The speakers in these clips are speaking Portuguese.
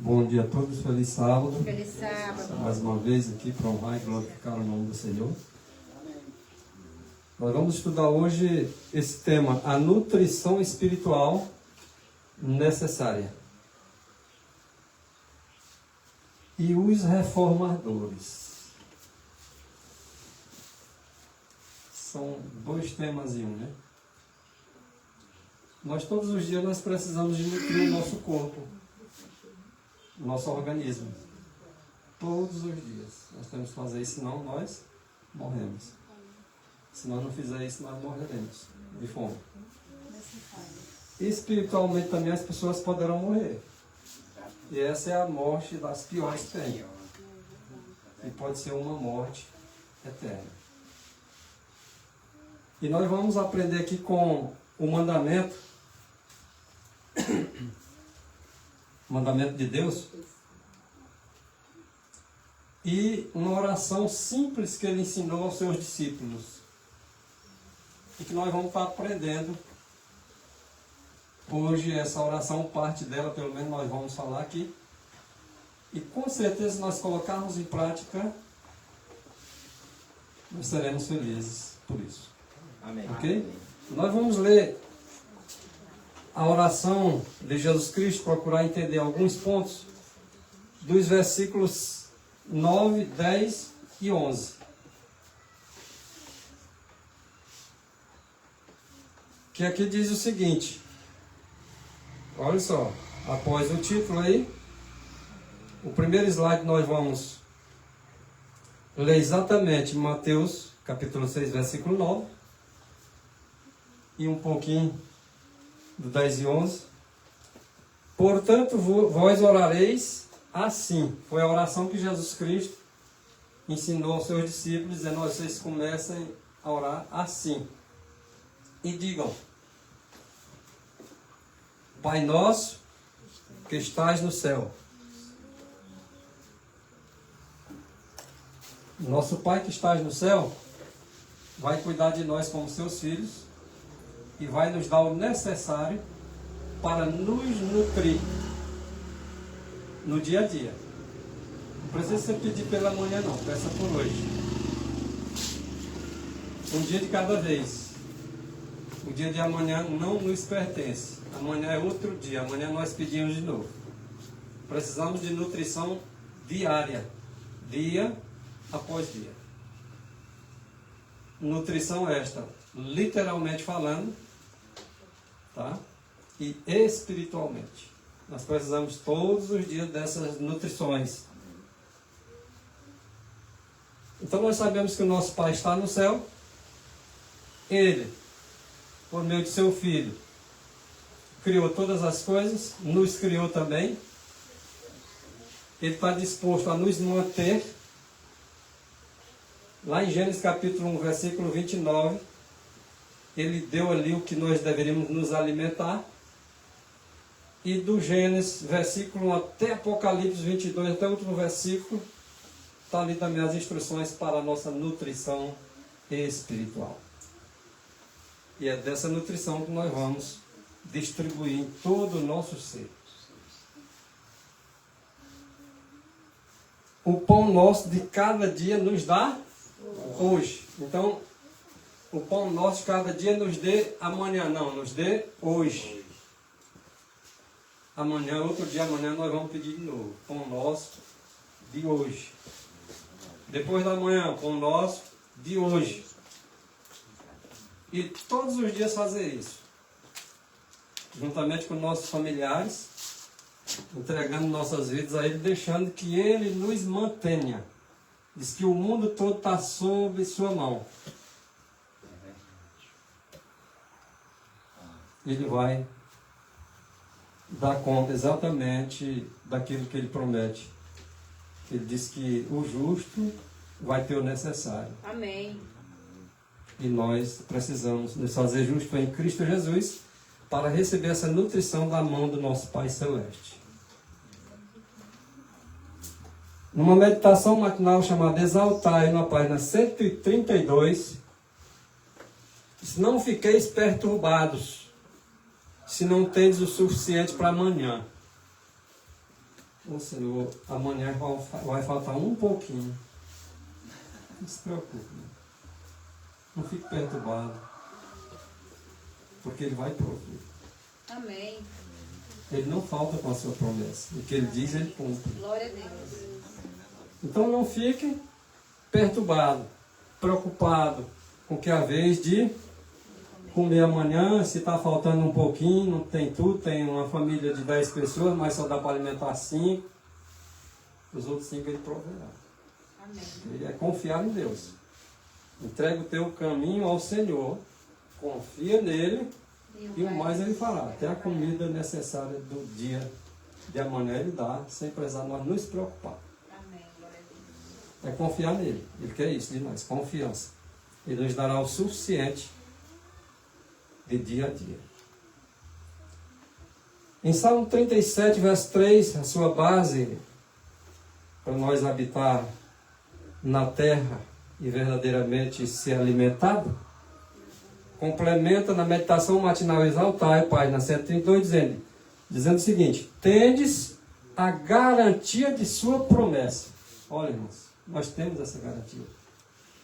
Bom dia a todos, feliz sábado. Feliz sábado. Mais uma vez aqui para honrar e glorificar o nome do Senhor. Nós vamos estudar hoje esse tema, a nutrição espiritual necessária. E os reformadores. São dois temas em um, né? Nós todos os dias nós precisamos de nutrir o nosso corpo, o nosso organismo. Todos os dias. Nós temos que fazer isso, senão nós morremos. Se nós não fizermos isso, nós morreremos de fome. Espiritualmente também as pessoas poderão morrer. E essa é a morte das piores que tem. E pode ser uma morte eterna. E nós vamos aprender aqui com o mandamento de Deus, e uma oração simples que ele ensinou aos seus discípulos, e que nós vamos estar aprendendo hoje. Essa oração, parte dela, pelo menos nós vamos falar aqui, e com certeza, se nós colocarmos em prática, nós seremos felizes por isso. Amém. Ok? Nós vamos ler a oração de Jesus Cristo, procurar entender alguns pontos dos versículos 9, 10 e 11. Que aqui diz o seguinte, olha só, após o título aí, o primeiro slide nós vamos ler exatamente Mateus capítulo 6, versículo 9, e um pouquinho do 10 e 11. Portanto, vós orareis assim. Foi a oração que Jesus Cristo ensinou aos seus discípulos, dizendo: vocês comecem a orar assim. E digam: Pai nosso, que estás no céu. Nosso Pai que estás no céu vai cuidar de nós como seus filhos e vai nos dar o necessário para nos nutrir no dia a dia. Não precisa você pedir pela manhã não, peça por hoje. Um dia de cada vez. O dia de amanhã não nos pertence. Amanhã é outro dia, amanhã nós pedimos de novo. Precisamos de nutrição diária, dia após dia. Nutrição esta, literalmente falando, tá? E espiritualmente. Nós precisamos todos os dias dessas nutrições. Então nós sabemos que o nosso Pai está no céu. Ele, por meio de seu Filho, criou todas as coisas, nos criou também. Ele está disposto a nos manter. Lá em Gênesis capítulo 1, versículo 29, ele deu ali o que nós deveríamos nos alimentar. E do Gênesis, versículo 1 até Apocalipse 22, até o último versículo, está ali também as instruções para a nossa nutrição espiritual. E é dessa nutrição que nós vamos distribuir em todo o nosso ser. O pão nosso de cada dia nos dá hoje. Então, o pão nosso de cada dia nos dê amanhã, não, nos dê hoje. Amanhã, outro dia, amanhã nós vamos pedir de novo. Pão nosso de hoje. Depois da manhã, pão nosso de hoje. E todos os dias fazer isso. Juntamente com nossos familiares, entregando nossas vidas a Ele, deixando que Ele nos mantenha. Diz que o mundo todo está sob sua mão. Ele vai dar conta exatamente daquilo que Ele promete. Ele diz que o justo vai ter o necessário. Amém. E nós precisamos nos fazer justos em Cristo Jesus para receber essa nutrição da mão do nosso Pai Celeste. Numa meditação matinal chamada Exaltai, na página 132, diz: não fiqueis perturbados, se não tendes o suficiente para amanhã. Ô Senhor, amanhã vai faltar um pouquinho. Não se preocupe. Não fique perturbado. Porque Ele vai prover. Amém. Ele não falta com a sua promessa. O que Ele diz, Ele cumpre. Glória a Deus. Então não fique perturbado, preocupado com que a vez de comer amanhã, se está faltando um pouquinho, não tem tudo, tem uma família de 10 pessoas, mas só dá para alimentar 5. Os outros 5 Ele proverá. Amém. Ele é confiar em Deus. Entrega o teu caminho ao Senhor, confia nele e o mais Ele fará. Até a comida necessária do dia de amanhã Ele dá, sem precisar nós nos preocupar. Amém. Glória a Deus. É confiar nele. Ele quer isso de nós, confiança. Ele nos dará o suficiente de dia a dia. Em Salmo 37, verso 3, a sua base para nós habitar na terra e verdadeiramente ser alimentado, complementa na meditação matinal exaltar, página 132, dizendo o seguinte: tendes a garantia de sua promessa. Olha, irmãos, nós temos essa garantia.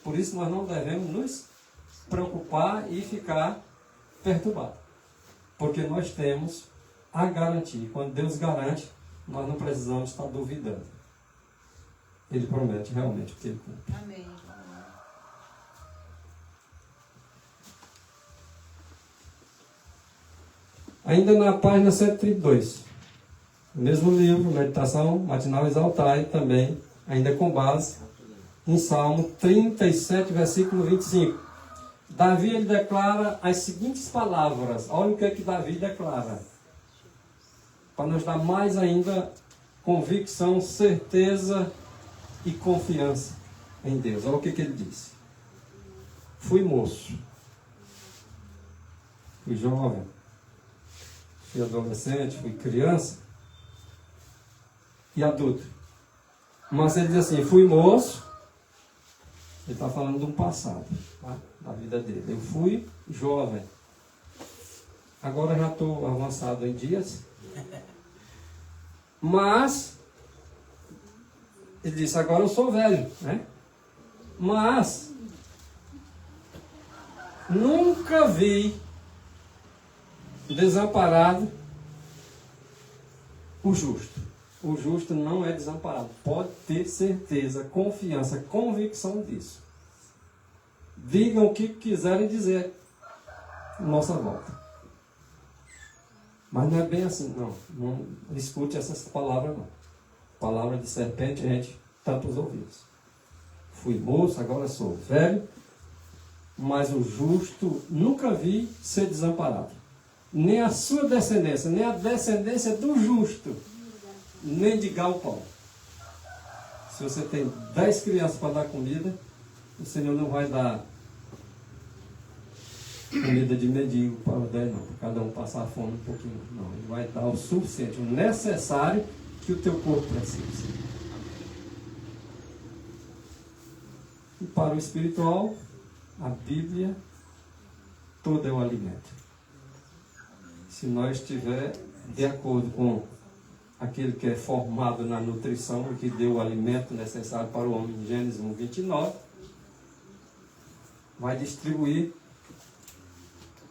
Por isso nós não devemos nos preocupar e ficar perturbados. Porque nós temos a garantia. Quando Deus garante, nós não precisamos estar duvidando. Ele promete realmente o que Ele cumpre. Amém. Ainda na página 132, mesmo livro, Meditação Matinal Exaltai, também, ainda com base em Salmo 37, versículo 25. Davi ele declara as seguintes palavras. Olha o que é que Davi declara. Para nos dar mais ainda convicção, certeza e confiança em Deus. Olha o que ele disse. Fui moço. Fui jovem. Fui adolescente. Fui criança. E adulto. Mas ele diz assim, fui moço. Ele está falando de um passado, tá? Da vida dele. Eu fui jovem. Agora já estou avançado em dias. Mas, ele disse, agora eu sou velho, né? Mas, nunca vi desamparado o justo. O justo não é desamparado. Pode ter certeza, confiança, convicção disso. Digam o que quiserem dizer à nossa volta. Mas não é bem assim, não. Não escute essas palavras, não. Palavra de serpente, a gente tampa os ouvidos. Fui moço, agora sou velho, mas o justo nunca vi ser desamparado. Nem a sua descendência, nem a descendência do justo, nem de galpão. Se você tem 10 crianças para dar comida, o Senhor não vai dar comida de mendigo para os 10, não. Para cada um passar fome um pouquinho. Não, Ele vai dar o suficiente, o necessário que o teu corpo precisa. E para o espiritual, a Bíblia toda é o alimento. Se nós estiver de acordo com aquele que é formado na nutrição e que deu o alimento necessário para o homem, em Gênesis 1:29, vai distribuir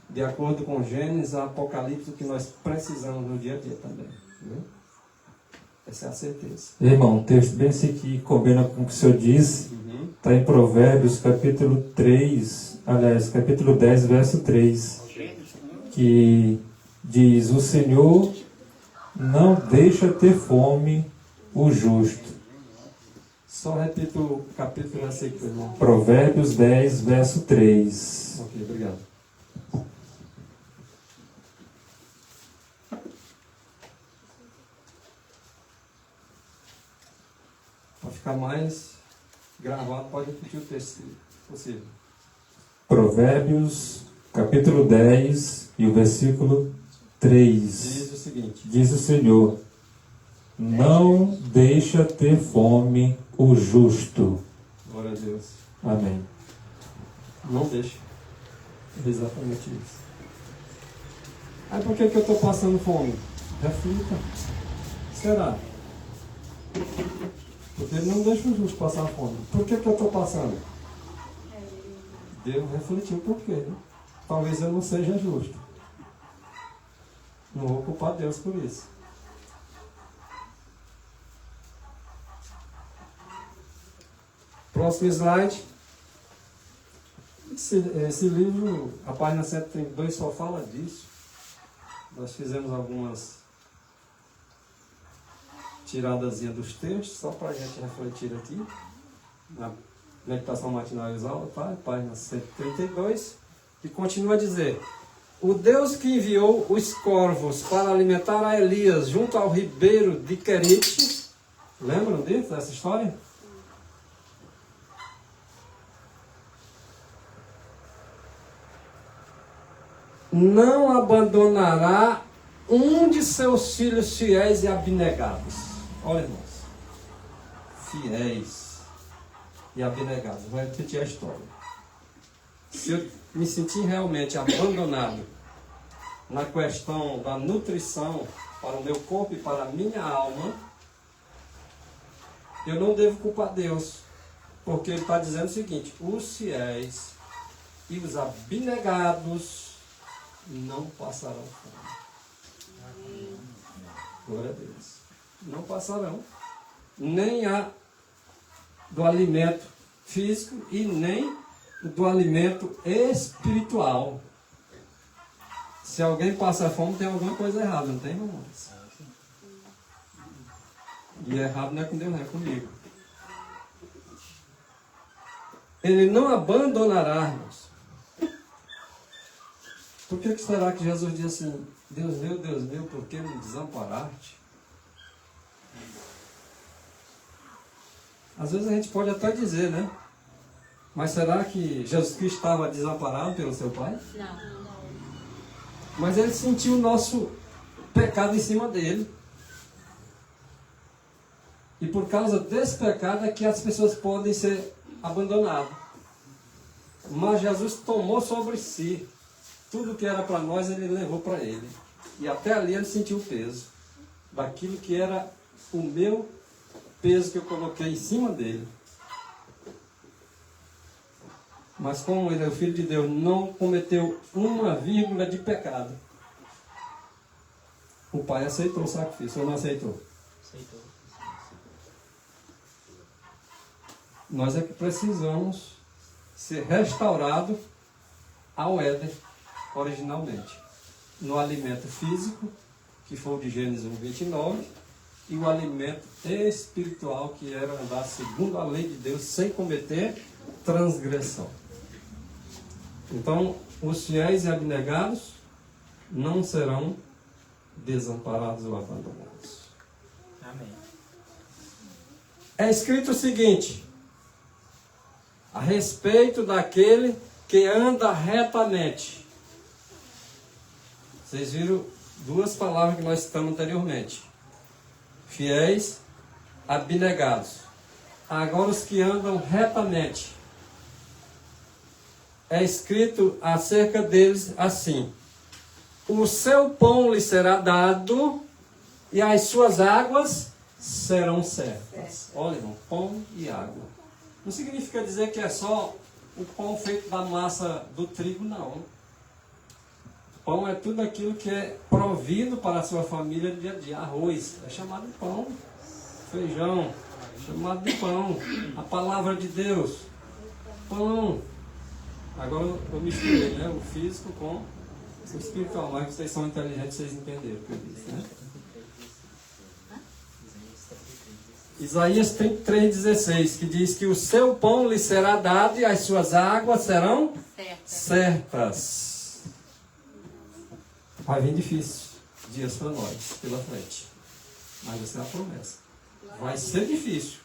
de acordo com Gênesis, Apocalipse, o que nós precisamos no dia a dia também. Né? Essa é a certeza. Irmão, um texto bem esse aqui combina com o que o senhor disse. Está em Provérbios, capítulo 3, aliás, capítulo 10, verso 3, que diz, o Senhor não deixa ter fome o justo. Só repito o capítulo na sequência, irmão. Provérbios 10, verso 3. Ok, obrigado. Para ficar mais gravado, pode repetir o texto, se possível. Provérbios, capítulo 10 e o versículo 3. Diz o seguinte. Diz o Senhor, não deixa ter fome o justo. Glória a Deus. Amém. Não deixa. É exatamente isso. Aí por que eu estou passando fome? Reflita. Será? Porque ele não deixa o justo passar fome. Por que eu estou passando? Deus refletiu por quê, né? Talvez eu não seja justo. Não vou culpar Deus por isso. Próximo slide. Esse livro, a página 132 só fala disso. Nós fizemos algumas tiradazinhas dos textos, só para a gente refletir aqui. Na meditação matinal e exalta, tá? Página 132. E continua a dizer: o Deus que enviou os corvos para alimentar a Elias junto ao ribeiro de Querite. Lembram disso, dessa história? Não abandonará um de seus filhos fiéis e abnegados. Olha, irmãos. Fiéis e abnegados. Vai repetir a história. Se eu me sentir realmente abandonado na questão da nutrição para o meu corpo e para a minha alma, eu não devo culpar Deus. Porque ele está dizendo o seguinte: os fiéis e os abnegados não passarão fome. Glória a Deus. Não passarão. Nem do alimento físico e nem do alimento espiritual. Se alguém passa fome, tem alguma coisa errada, não tem, irmãos? E errado não é com Deus, não é comigo. Ele não abandonará, irmãos. Por que será que Jesus diz assim: Deus meu, por que me desamparaste? Às vezes a gente pode até dizer, né? Mas será que Jesus Cristo estava desamparado pelo seu Pai? Não. Mas ele sentiu o nosso pecado em cima dele. E por causa desse pecado é que as pessoas podem ser abandonadas. Mas Jesus tomou sobre si. Tudo que era para nós, ele levou para ele. E até ali ele sentiu o peso daquilo que era o meu peso que eu coloquei em cima dele. Mas como ele é o Filho de Deus, não cometeu uma vírgula de pecado. O Pai aceitou o sacrifício, ou não aceitou? Aceitou. Nós é que precisamos ser restaurados ao Éden, originalmente. No alimento físico, que foi o de Gênesis 1:29, e o alimento espiritual, que era andar segundo a lei de Deus, sem cometer transgressão. Então, os fiéis e abnegados não serão desamparados ou abandonados. Amém. É escrito o seguinte: a respeito daquele que anda retamente. Vocês viram duas palavras que nós citamos anteriormente: fiéis, abnegados. Agora os que andam retamente. É escrito acerca deles assim: o seu pão lhe será dado e as suas águas serão certas. Olha, irmão, pão e água. Não significa dizer que é só o pão feito da massa do trigo, não. Pão é tudo aquilo que é provido para a sua família no dia a dia. Arroz é chamado de pão. Feijão, chamado de pão. A palavra de Deus, pão. Agora eu misturei, né, o físico com o espiritual. Mas vocês são inteligentes, vocês entenderam o que eu disse, né? Isaías 33:16, que diz que o seu pão lhe será dado e as suas águas serão certas. Vai vir difícil dias para nós, pela frente. Mas essa é a promessa. Vai ser difícil.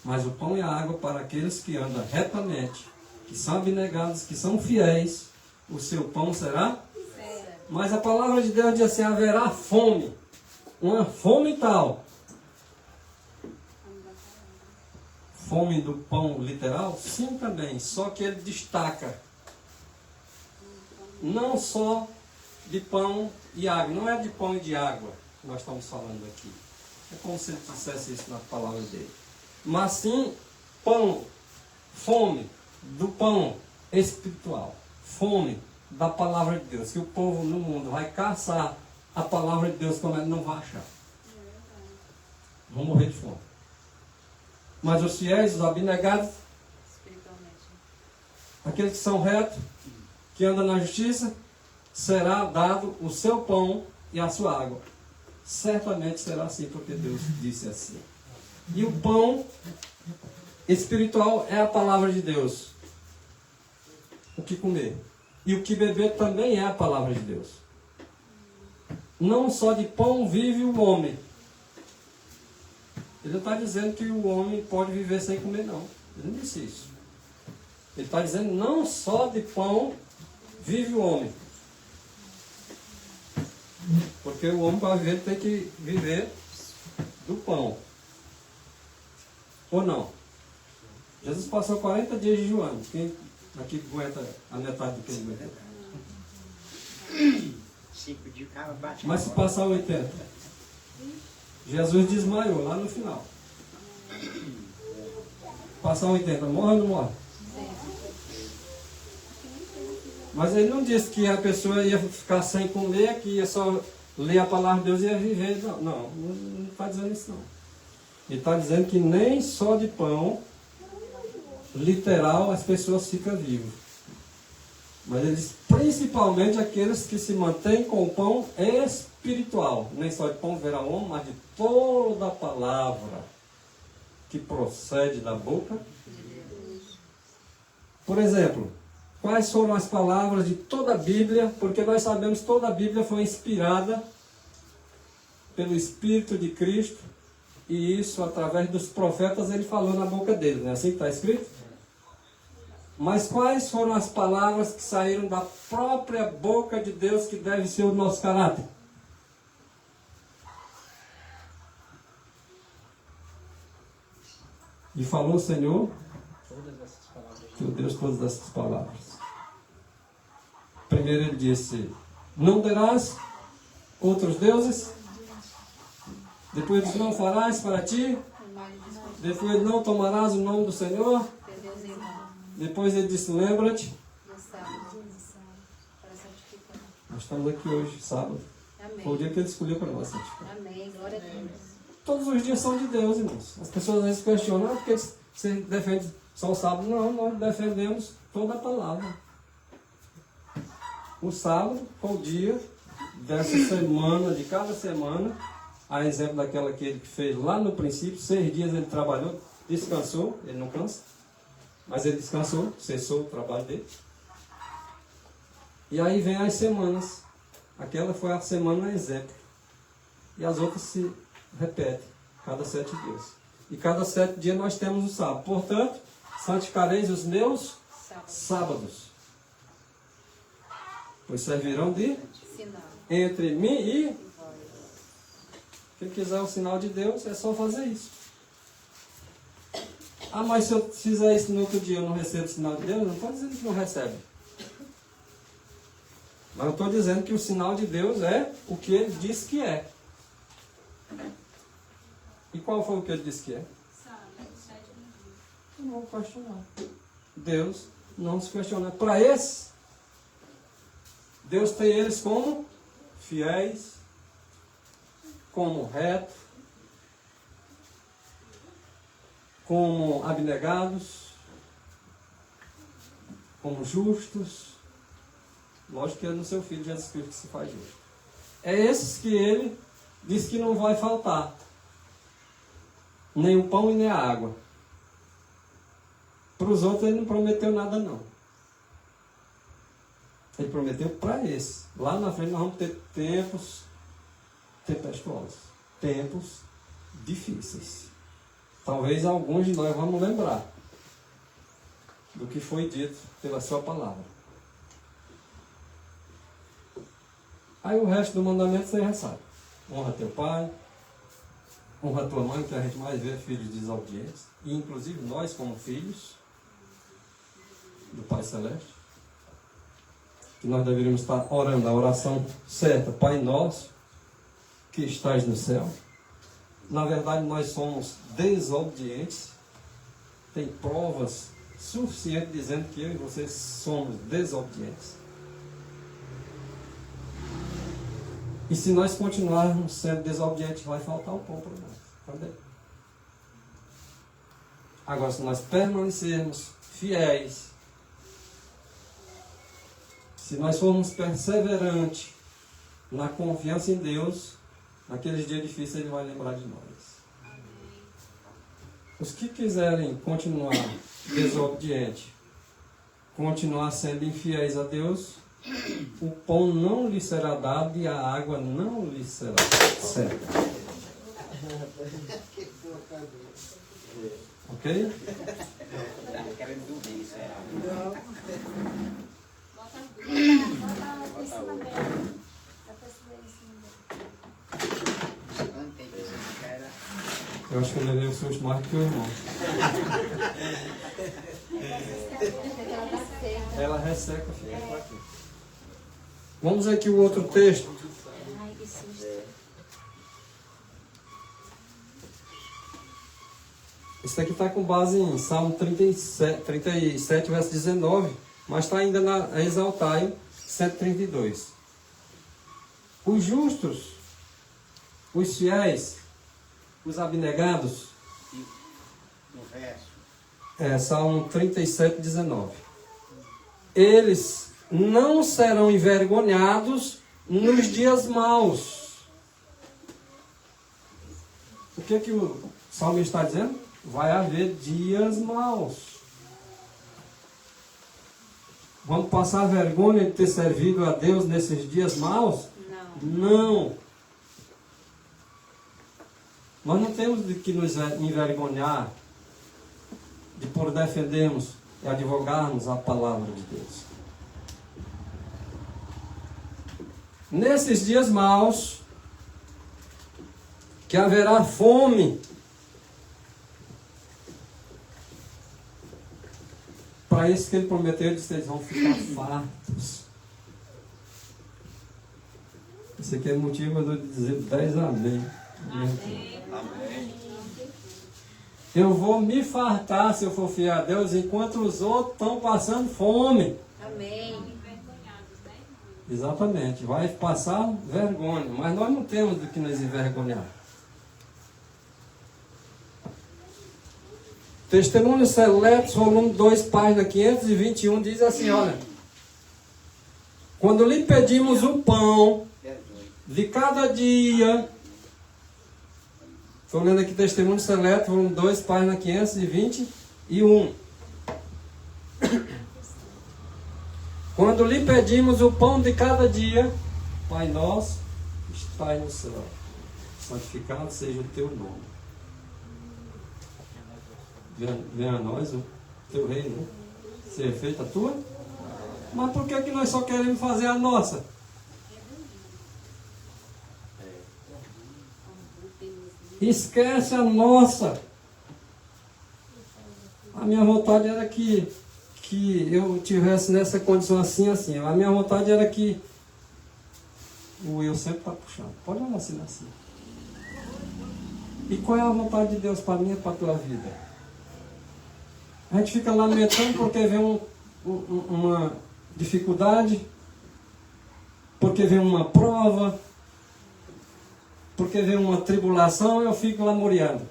Mas o pão e a água para aqueles que andam retamente, que são abnegados, que são fiéis, o seu pão será certo. Mas a palavra de Deus diz assim: haverá fome. Uma fome tal. Fome do pão literal? Sim, também. Só que ele destaca não só de pão e água. Não é de pão e de água que nós estamos falando aqui. É como se ele dissesse isso na palavra dele. Mas sim, pão, fome do pão espiritual. Fome da palavra de Deus. Que o povo no mundo vai caçar a palavra de Deus como ele não vai achar. Vão morrer de fome. Mas os fiéis, os abnegados, Espiritualmente. aqueles que são retos, que andam na justiça, será dado o seu pão e a sua água. Certamente será assim, porque Deus disse assim. E o pão espiritual é a palavra de Deus. O que comer. E o que beber também é a palavra de Deus. Não só de pão vive o homem. Ele não está dizendo que o homem pode viver sem comer, não. Ele não disse isso. Ele está dizendo não só de pão vive o homem. Porque o homem para viver tem que viver do pão. Ou não? Jesus passou 40 dias jejuando. Quem aqui aguenta a metade do que ele aguenta? 5 dias o cara bate. Mas se passar 80, Jesus desmaiou lá no final. Passar 80, morre ou não morre? Mas ele não disse que a pessoa ia ficar sem comer, que ia só ler a palavra de Deus e ia viver. Não está dizendo isso não. Ele está dizendo que nem só de pão literal as pessoas ficam vivas. Mas ele diz principalmente aqueles que se mantêm com o pão espiritual. Nem só de pão verá o homem, mas de toda a palavra que procede da boca. Por exemplo, quais foram as palavras de toda a Bíblia? Porque nós sabemos que toda a Bíblia foi inspirada pelo Espírito de Cristo. E isso, através dos profetas, ele falou na boca dele. Não é assim que está escrito? Mas quais foram as palavras que saíram da própria boca de Deus, que deve ser o nosso caráter? E falou o Senhor, teu Deus, todas essas palavras. Primeiro ele disse, não terás outros deuses. Depois disse, não farás para ti. Depois não tomarás o nome do Senhor. Depois ele disse, lembra-te. Nós estamos aqui hoje, sábado. Foi o dia que ele escolheu para nós santificar. Amém. Glória a Deus. Todos os dias são de Deus, irmãos. As pessoas às vezes questionam, porque você defende só o sábado. Não, nós defendemos toda a palavra. O sábado foi o dia dessa semana, de cada semana, a exemplo daquela que ele fez lá no princípio, 6 dias ele trabalhou, descansou, ele não cansa, mas ele descansou, cessou o trabalho dele. E aí vem as semanas. Aquela foi a semana exemplo. E as outras se repetem, cada 7 dias. E cada 7 dias nós temos o sábado. Portanto, santificareis os meus sábados, pois servirão de Sinal. entre mim e quem quiser o sinal de Deus, é só fazer isso. Ah, mas se eu fizer isso no outro dia eu não recebo o sinal de Deus, não estou dizendo que não recebe. Mas eu estou dizendo que o sinal de Deus é o que ele diz que é. E qual foi o que ele disse que é? Eu não vou questionar. Deus não se questiona. Para esse, Deus tem eles como fiéis, como retos, como abnegados, como justos. Lógico que é no seu Filho Jesus Cristo que se faz justo. É esses que ele diz que não vai faltar nem o pão e nem a água. Para os outros ele não prometeu nada não. Ele prometeu para esse. Lá na frente nós vamos ter tempos tempestuosos, tempos difíceis. Talvez alguns de nós vamos lembrar do que foi dito pela sua palavra. Aí o resto do mandamento você já sabe. Honra teu pai, honra tua mãe, que a gente mais vê filhos desobedientes, e inclusive nós como filhos do Pai Celeste, que nós deveríamos estar orando a oração certa, Pai nosso, que estás no céu, na verdade nós somos desobedientes. Tem provas suficientes dizendo que eu e vocês somos desobedientes. E se nós continuarmos sendo desobedientes, vai faltar o pão para nós. Cadê? Agora, se nós permanecermos fiéis, se nós formos perseverantes na confiança em Deus, naqueles dias difíceis Ele vai lembrar de nós. Os que quiserem continuar desobedientes, continuar sendo infiéis a Deus, o pão não lhe será dado e a água não lhe será certa. Ok? Tá querendo dormir, isso é. Eu acho que eu levei o susto mais que o irmão. Ela resseca, filha. Vamos aqui o outro texto. Ai, que susto. Esse aqui está com base em Salmo 37, verso 19, mas está ainda na Exaltai 132. Os justos, os fiéis, os abnegados, No verso. Salmo 37, 19. Eles não serão envergonhados nos dias maus. O que o Salmo está dizendo? Vai haver dias maus. Vamos passar vergonha de ter servido a Deus nesses dias maus? Não. Nós não temos de que nos envergonhar de por defendermos e advogarmos a palavra de Deus. Nesses dias maus, que haverá fome, para isso que ele prometeu, ele disse, eles vão ficar fartos. Esse aqui é o motivo de eu dizer 10 amém. Amém. Eu vou me fartar se eu for fiel a Deus, enquanto os outros estão passando fome. Amém. Exatamente, vai passar vergonha, mas nós não temos do que nos envergonhar. Testemunhos Seletos, volume 2, página 521, diz assim, olha. Quando lhe pedimos o pão de cada dia, estou lendo aqui Testemunhos Seletos, volume 2, página 521. Quando lhe pedimos o pão de cada dia, Pai nosso, que estás no céu, santificado seja o teu nome. Venha a nós o teu reino, seja feita a tua. Mas por que nós só queremos fazer a nossa? Esquece a nossa. A minha vontade era que eu tivesse nessa condição assim. A minha vontade era que o eu sempre está puxando. Pode olhar assim. E qual é a vontade de Deus para mim e para a tua vida? A gente fica lamentando porque vem uma dificuldade, porque vem uma prova, porque vem uma tribulação, eu fico lamuriando.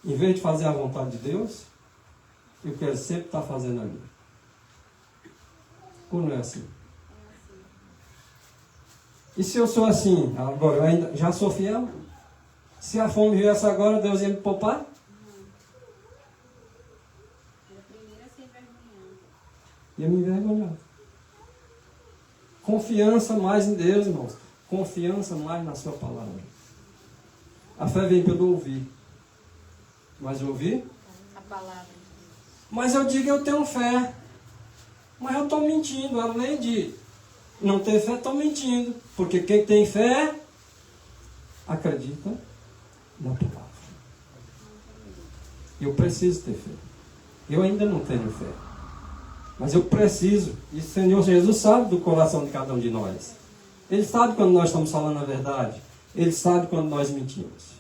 Em vez de fazer a vontade de Deus, eu quero sempre estar fazendo a minha. Ou não é assim? E se eu sou assim, agora eu ainda já sou fiel? Se a fome viesse agora, Deus ia me poupar? Era primeiro a ser envergonhado. Ia me envergonhar. Confiança mais em Deus, irmãos. Confiança mais na sua palavra. A fé vem pelo ouvir. Mas ouvir? A palavra. Mas eu digo eu tenho fé. Mas eu estou mentindo. Além de não ter fé, estou mentindo. Porque quem tem fé, acredita na palavra. Eu preciso ter fé. Eu ainda não tenho fé. Mas eu preciso. E o Senhor Jesus sabe do coração de cada um de nós. Ele sabe quando nós estamos falando a verdade. Ele sabe quando nós mentimos.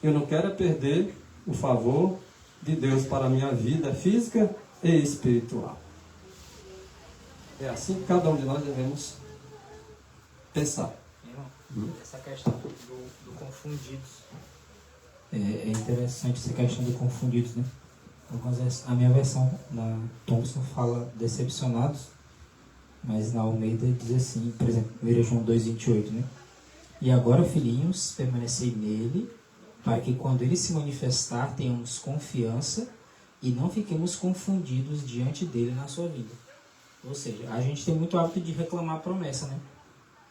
Eu não quero é perder o favor de Deus para a minha vida física e espiritual. É assim que cada um de nós devemos pensar. Irmão, essa questão do confundidos. É interessante essa questão do confundidos, né? A minha versão na Thompson fala decepcionados, mas na Almeida diz assim, por exemplo, 1 João 2,28, né? E agora, filhinhos, permanecei nele, para que quando ele se manifestar, tenhamos confiança e não fiquemos confundidos diante dele na sua vida. Ou seja, a gente tem muito hábito de reclamar a promessa, né?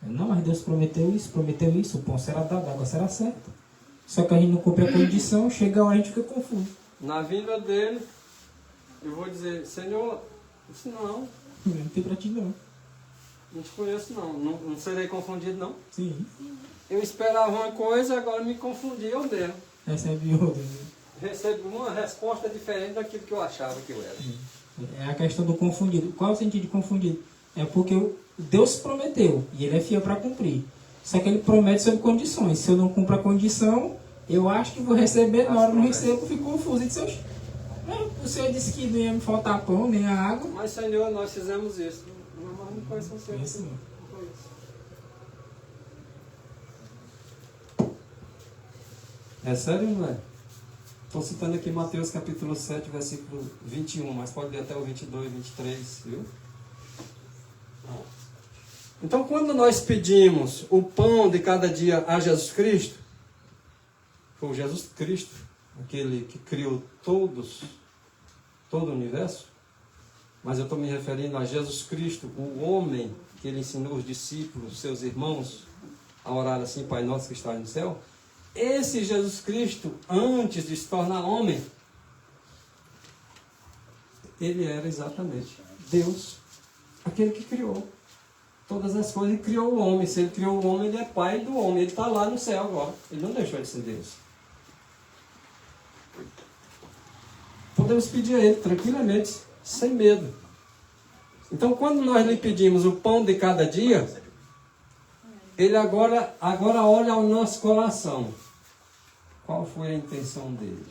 Não, mas Deus prometeu isso, o pão será dado, a água será certa. Só que a gente não cumpre a condição, chega a hora a gente fica confuso. Na vinda dele, eu vou dizer, Senhor, isso não Não tem pra ti não. te conheço não serei confundido não. Sim. Eu esperava uma coisa, agora me confundi eu mesmo. Recebe outra. Recebo uma resposta diferente daquilo que eu achava que eu era. É a questão do confundido. Qual é o sentido de confundido? É porque Deus prometeu e ele é fiel para cumprir. Só que ele promete sob condições. Se eu não cumpro a condição, eu acho que vou receber, na hora eu não recebo, eu fico confuso. O Senhor disse que não ia me faltar pão, nem a água. Mas Senhor, nós fizemos isso. Mas não foi assim. Isso não. Não foi isso. É sério, não é? Estou citando aqui Mateus capítulo 7, versículo 21, mas pode ler até o 22, 23, viu? Então, quando nós pedimos o pão de cada dia a Jesus Cristo, foi Jesus Cristo, aquele que criou todo o universo, mas eu estou me referindo a Jesus Cristo, o homem que ele ensinou os discípulos, seus irmãos, a orar assim, Pai Nosso que está no céu. Esse Jesus Cristo, antes de se tornar homem, ele era exatamente Deus, aquele que criou todas as coisas e criou o homem. Se ele criou o homem, ele é pai do homem. Ele está lá no céu agora. Ele não deixou de ser Deus. Podemos pedir a ele tranquilamente, sem medo. Então, quando nós lhe pedimos o pão de cada dia, ele agora olha ao nosso coração. Qual foi a intenção dele?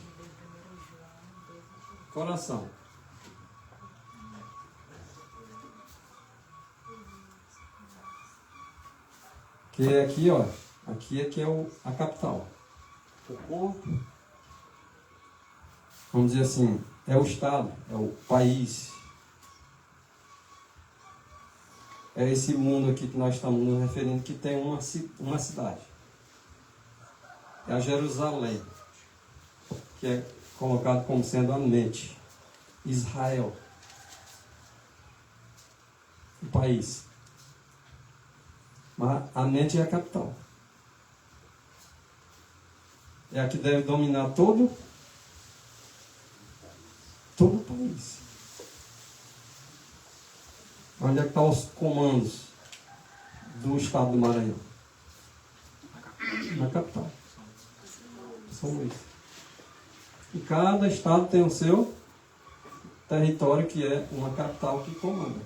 Coração. Que é aqui, ó. Aqui é que é a capital. O corpo, vamos dizer assim, é o estado, é o país. É esse mundo aqui que nós estamos nos referindo, que tem uma cidade. É a Jerusalém, que é colocado como sendo a mente. Israel. O país. Mas a mente é a capital. É a que deve dominar todo o país. Onde é que estão os comandos do estado do Maranhão? Na capital. São Luís. E cada estado tem o seu território, que é uma capital que comanda.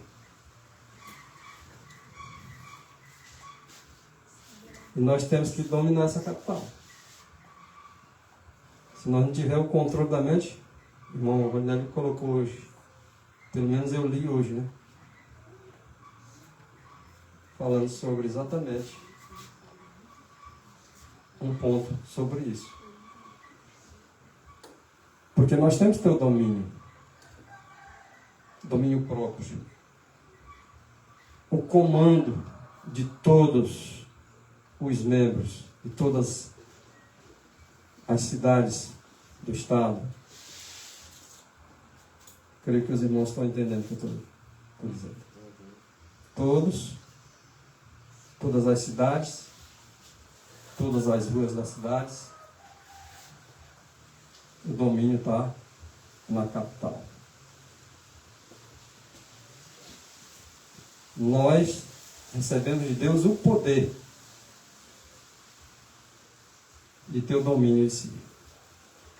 E nós temos que dominar essa capital. Se nós não tivermos o controle da mente, o irmão Rondinelli colocou hoje, pelo menos eu li hoje, né? Falando sobre exatamente um ponto sobre isso. Porque nós temos que ter o domínio próprio. O comando de todos os membros, de todas as cidades do estado. Creio que os irmãos estão entendendo o que eu estou dizendo. Todas as cidades, todas as ruas das cidades, o domínio está na capital. Nós recebemos de Deus o poder de ter o domínio de si.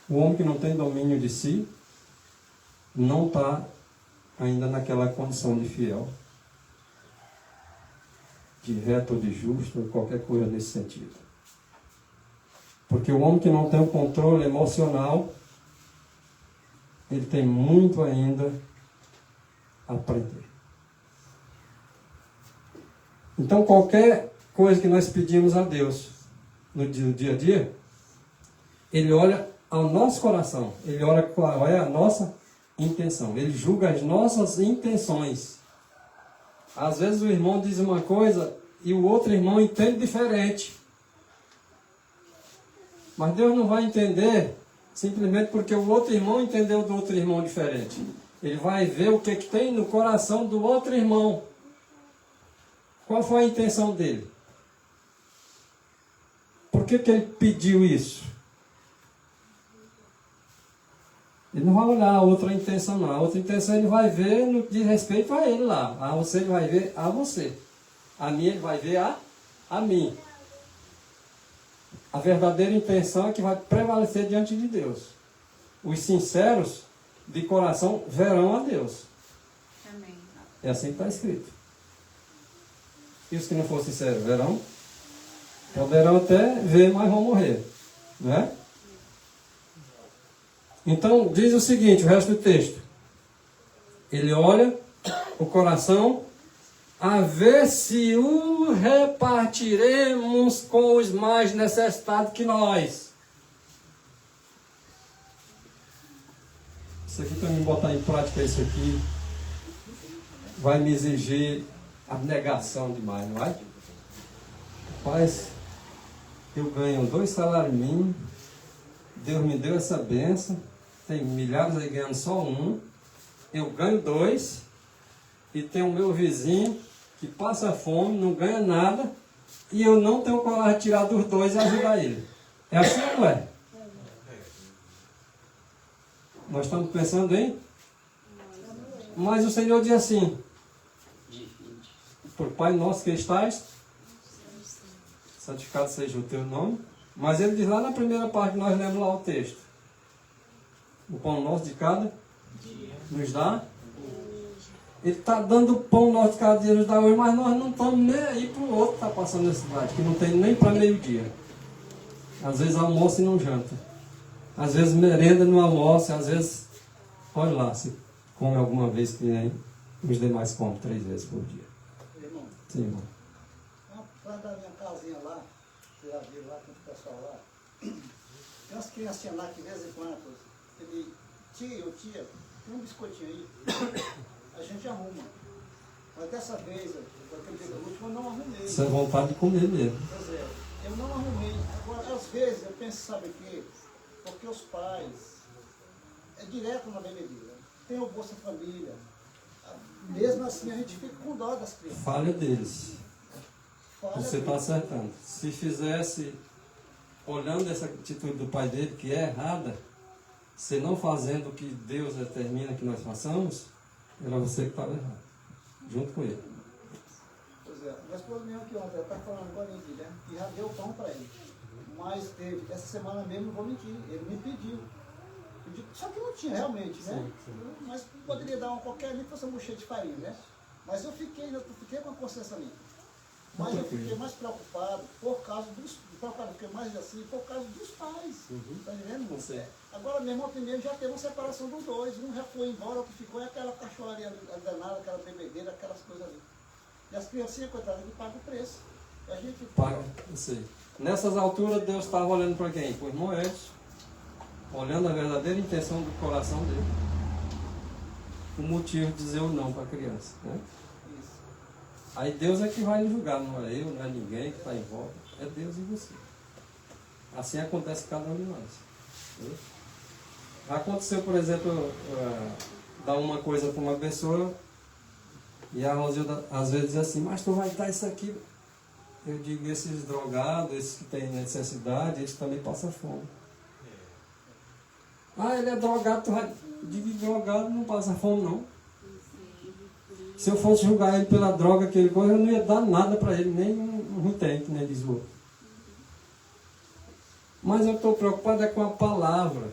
O homem que não tem domínio de si não está ainda naquela condição de fiel. de reto ou de justo, ou qualquer coisa nesse sentido. Porque o homem que não tem o controle emocional, ele tem muito ainda a aprender. Então, qualquer coisa que nós pedimos a Deus no dia a dia, Ele olha ao nosso coração, Ele olha qual é a nossa intenção, Ele julga as nossas intenções. Às vezes o irmão diz uma coisa e o outro irmão entende diferente. Mas Deus não vai entender simplesmente porque o outro irmão entendeu do outro irmão diferente. Ele vai ver o que tem no coração do outro irmão. Qual foi a intenção dele? Por que ele pediu isso? Ele não vai olhar a outra intenção, não. A outra intenção ele vai ver no de respeito a ele lá. A você ele vai ver a você. A mim ele vai ver a mim. A verdadeira intenção é que vai prevalecer diante de Deus. Os sinceros de coração verão a Deus. Amém. É assim que está escrito. E os que não forem sinceros verão? Poderão até ver, mas vão morrer. Não é? Então, diz o seguinte, o resto do texto. Ele olha o coração a ver se o repartiremos com os mais necessitados que nós. Isso aqui, para mim botar em prática isso aqui, vai me exigir abnegação demais, não vai? Rapaz, eu ganho 2 salários mínimos, Deus me deu essa bênção, tem milhares aí ganhando só 1, eu ganho 2, e tem o meu vizinho que passa fome, não ganha nada, e eu não tenho coragem de tirar dos 2 e ajudar ele. É assim ou não é? Nós estamos pensando em? Mas o Senhor diz assim, por Pai nosso que estás, santificado seja o teu nome. Mas ele diz lá na primeira parte, nós lemos lá o texto. O pão nosso de cada dia nos dá. Ele está dando o pão nosso de cada dia nos dá hoje, mas nós não estamos nem aí para o outro que está passando nessa cidade, que não tem nem para meio-dia. Às vezes almoça e não janta. Às vezes merenda no almoço, às vezes, olha lá, se come alguma vez que nem os demais comem 3 vezes por dia. Irmão, Sim, irmão. lá da minha casinha lá, você já viu lá com o pessoal lá, tem umas criancinhas lá que de vez em quando, ele, tia ou tia, tem um biscoitinho aí, a gente arruma. Mas dessa vez, aquele dia da última, eu não arrumei. Isso é vontade de comer mesmo. Pois é, eu não arrumei. Agora, às vezes, eu penso, sabe o quê? Porque os pais, é direto na bebedeira, tem o Bolsa Família, mesmo assim a gente fica com dó das crianças. Falha deles. Falha Você está deles. acertando. Se fizesse, olhando essa atitude do pai dele, que é errada, se não fazendo o que Deus determina que nós façamos, era você que estava errado. Junto com ele. Pois é, meu esposo mesmo que ontem, ela está falando agora aqui, né? Que já deu pão para ele. Mas teve, essa semana mesmo, não vou mentir, ele me pediu. Só que não tinha realmente, né? Mas poderia dar uma qualquer ali que fosse uma bucheta de farinha, né? Mas eu fiquei com a consciência limpa. Mas eu fiquei mais preocupado por causa dos. Fiquei mais assim, por causa dos pais. Tá entendendo? Não sei. Agora, meu irmão, primeiro já teve uma separação dos 2. Um já foi embora, outro ficou, e aquela cachorraria danada, aquela bebedeira, aquelas coisas ali. E as criancinhas, coitadas, que pagam o preço. E a gente Paga, não sei. Nessas alturas, Deus estava olhando para quem? Para o irmão Edson. Olhando a verdadeira intenção do coração dele. O motivo de dizer o não para a criança. Né? Isso. Aí Deus é que vai julgar, não é eu, não é ninguém que está em volta. É Deus e você. Assim acontece com cada um de nós. Né? Aconteceu, por exemplo, dar uma coisa para uma pessoa e a Rosilda às vezes diz assim, mas tu vai dar isso aqui. Eu digo, esses drogados, esses que têm necessidade, eles também passam fome. Ah, ele é drogado, tu vai... Digo, drogado não passa fome, não. Se eu fosse julgar ele pela droga que ele coisa, eu não ia dar nada para ele, nem um tempo, nem diz o outro. Mas eu estou preocupado é com a palavra.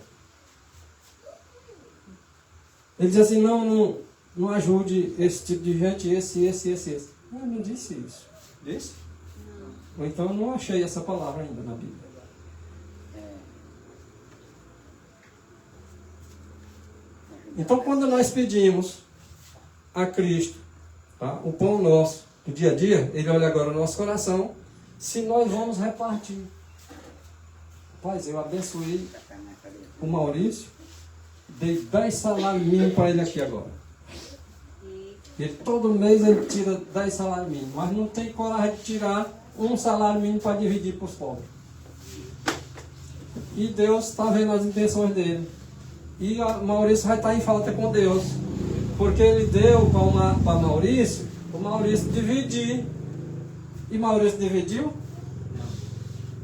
Ele diz assim, não ajude esse tipo de gente, esse. Eu não disse isso. Disse? Ou então eu não achei essa palavra ainda na Bíblia. Então quando nós pedimos a Cristo, tá, o pão nosso do dia a dia, Ele olha agora o nosso coração, se nós vamos repartir. Rapaz, eu abençoei o Maurício, dei 10 salários mínimos para ele aqui agora. Ele, todo mês ele tira 10 salários mínimos, mas não tem coragem de tirar um salário mínimo para dividir para os pobres. E Deus está vendo as intenções dele. E o Maurício vai estar em falta com Deus. Porque ele deu para Maurício, o Maurício dividir. E Maurício dividiu?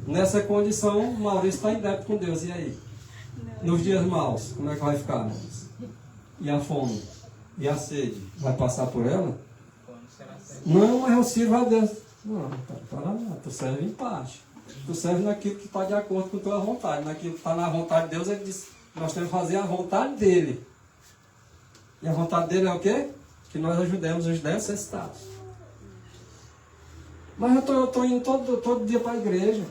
Nessa condição, o Maurício está em débito com Deus. E aí? Nos dias maus, como é que vai ficar? E a fome? E a sede? Vai passar por ela? Não, mas eu sirvo a Deus. Não, não, tu serve em parte. Tu serve naquilo que está de acordo com a tua vontade. Naquilo que está na vontade de Deus, ele diz, nós temos que fazer a vontade dele. E a vontade dele é o quê? Que nós ajudemos os necessitados. Mas eu estou indo todo dia para a igreja.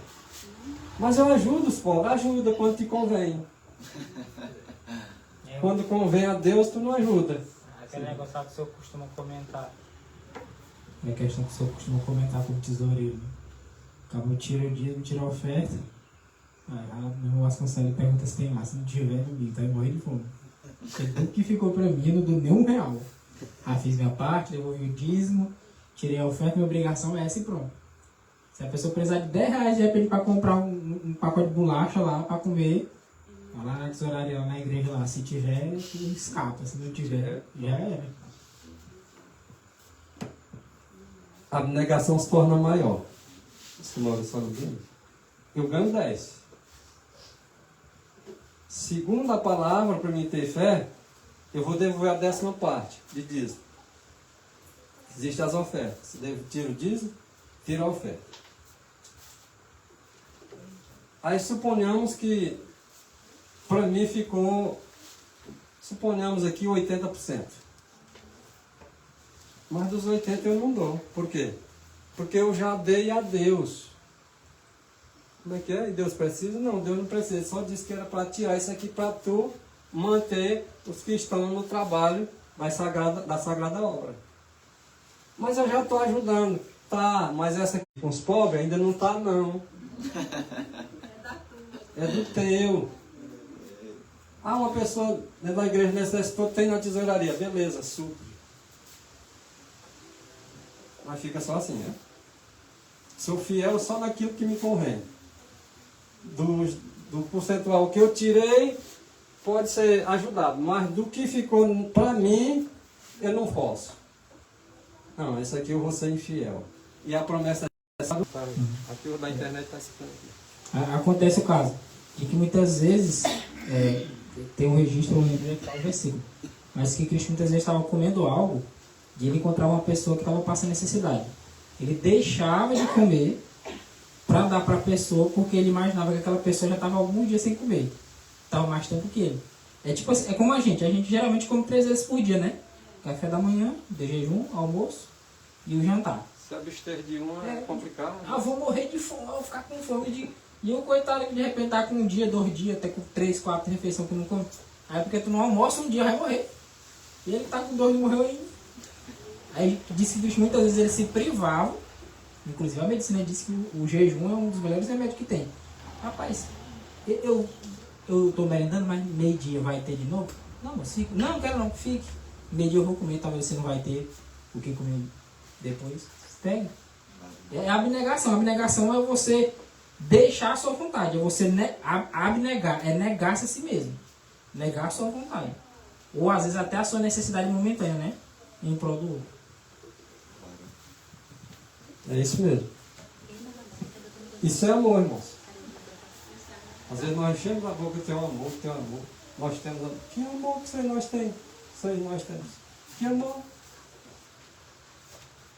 Mas eu ajudo os pobres, ajuda quando te convém. Quando convém a Deus, tu não ajuda. Aquele negócio lá que o senhor costuma comentar. É a questão que o senhor costuma comentar como tesoureiro. Acabou, tira o dia, tira a oferta. Aí meu irmão Vasconcelos pergunta se tem mais. Se não tiver, não me tá morrendo de fome. Porque tudo que ficou pra mim, eu não dou nem R$1. Aí fiz minha parte, devolvi o dízimo, tirei a oferta, minha obrigação é essa e pronto. Se a pessoa precisar de R$10 de repente para comprar um pacote de bolacha lá para comer, vai lá na tesouraria, lá na igreja lá, se tiver, escapa, se não tiver, já era. A abnegação se torna maior. Se Maurício fala bem, eu ganho 10. Segundo a palavra, para mim ter fé, eu vou devolver a 10ª parte de dízimo. Existem as ofertas. Se tira o dízimo, tira a oferta. Aí suponhamos que para mim ficou, suponhamos aqui 80%. Mas dos 80% eu não dou. Por quê? Porque eu já dei a Deus. Como é que é? E Deus precisa? Não, Deus não precisa. Ele só disse que era para tirar isso aqui para tu manter os que estão no trabalho da sagrada obra. Mas eu já estou ajudando. Tá, mas essa aqui com os pobres ainda não está não. É do teu. Ah, uma pessoa dentro da igreja necessitou, tem na tesouraria. Beleza, supre. Mas fica só assim, né? Sou fiel só naquilo que me convém. Do percentual que eu tirei, pode ser ajudado. Mas do que ficou para mim, eu não posso. Não, esse aqui eu vou ser infiel. E a promessa é essa. Aqui o da internet está citando aqui. Acontece o caso de que muitas vezes tem um registro, eu não lembro qual versículo, mas que Cristo muitas vezes estava comendo algo e ele encontrava uma pessoa que estava passando necessidade. Ele deixava de comer para dar para a pessoa porque ele imaginava que aquela pessoa já estava alguns dias sem comer. Estava mais tempo que ele. É tipo assim, é como a gente geralmente come 3 vezes por dia, né? Café da manhã, de jejum, almoço e o jantar. Se abster de uma é complicado. Ah, vou morrer de fome, vou ficar com fome. E o coitado que de repente tá com 1 dia, 2 dias, até com 3, 4 refeições que não come. Aí porque tu não almoça um dia, vai morrer. E ele tá com 2 e morreu ainda. Aí disse que muitas vezes ele se privava. Inclusive a medicina disse que o jejum é um dos melhores remédios que tem. Rapaz, eu tô merendando, mas meio-dia vai ter de novo? Não, mas fico. Não, quero não, fique. Meio-dia eu vou comer, talvez você não vai ter o que comer depois. Pega. É abnegação. A abnegação é você deixar a sua vontade. É você abnegar. É negar-se a si mesmo. Negar a sua vontade. Ou às vezes até a sua necessidade momentânea, né? Em prol do outro. É isso mesmo. Isso é amor, irmãos. Às vezes nós enchemos a boca que tem um amor, tem um amor. Nós temos amor. Que amor que nós temos? Nós temos. Que amor?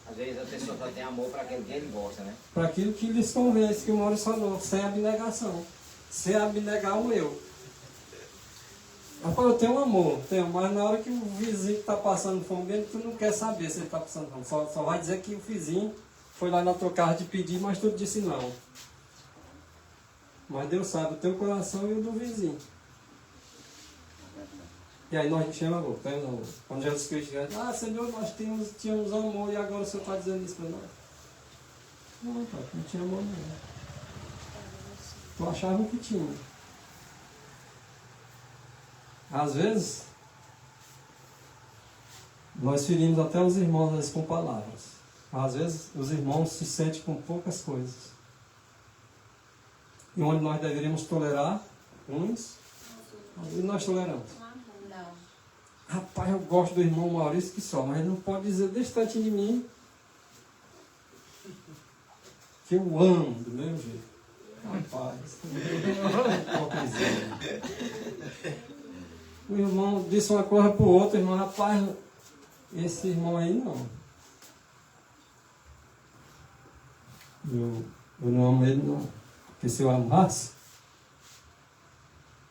Às vezes a pessoa só tem amor para aquilo que ele gosta, né? Para aquilo que lhes convence, que o Maurício falou, sem abnegação. Sem abnegar o eu. Rapaz, eu tenho um amor, mas na hora que o vizinho está passando fome, tu não quer saber se ele está passando fome. Só vai dizer que o vizinho foi lá na tua casa te pedir, mas tu disse não. Mas Deus sabe o teu coração e o do vizinho. E aí nós enchemos a boca. Quando Jesus Cristo diz, Senhor, nós tínhamos amor e agora o Senhor está dizendo isso para nós. Não, pai, não tinha amor não. Tu achava que tinha. Às vezes, nós ferimos até os irmãos às vezes, com palavras. Às vezes, os irmãos se sentem com poucas coisas. E onde nós deveríamos tolerar uns, e nós toleramos. Não. Rapaz, eu gosto do irmão Maurício que só, mas ele não pode dizer distante de mim que eu amo do mesmo jeito. Rapaz, hipocrisia. O irmão disse uma coisa para o outro, irmão, rapaz, esse irmão aí não. Eu não amo ele não. Porque se eu amasse,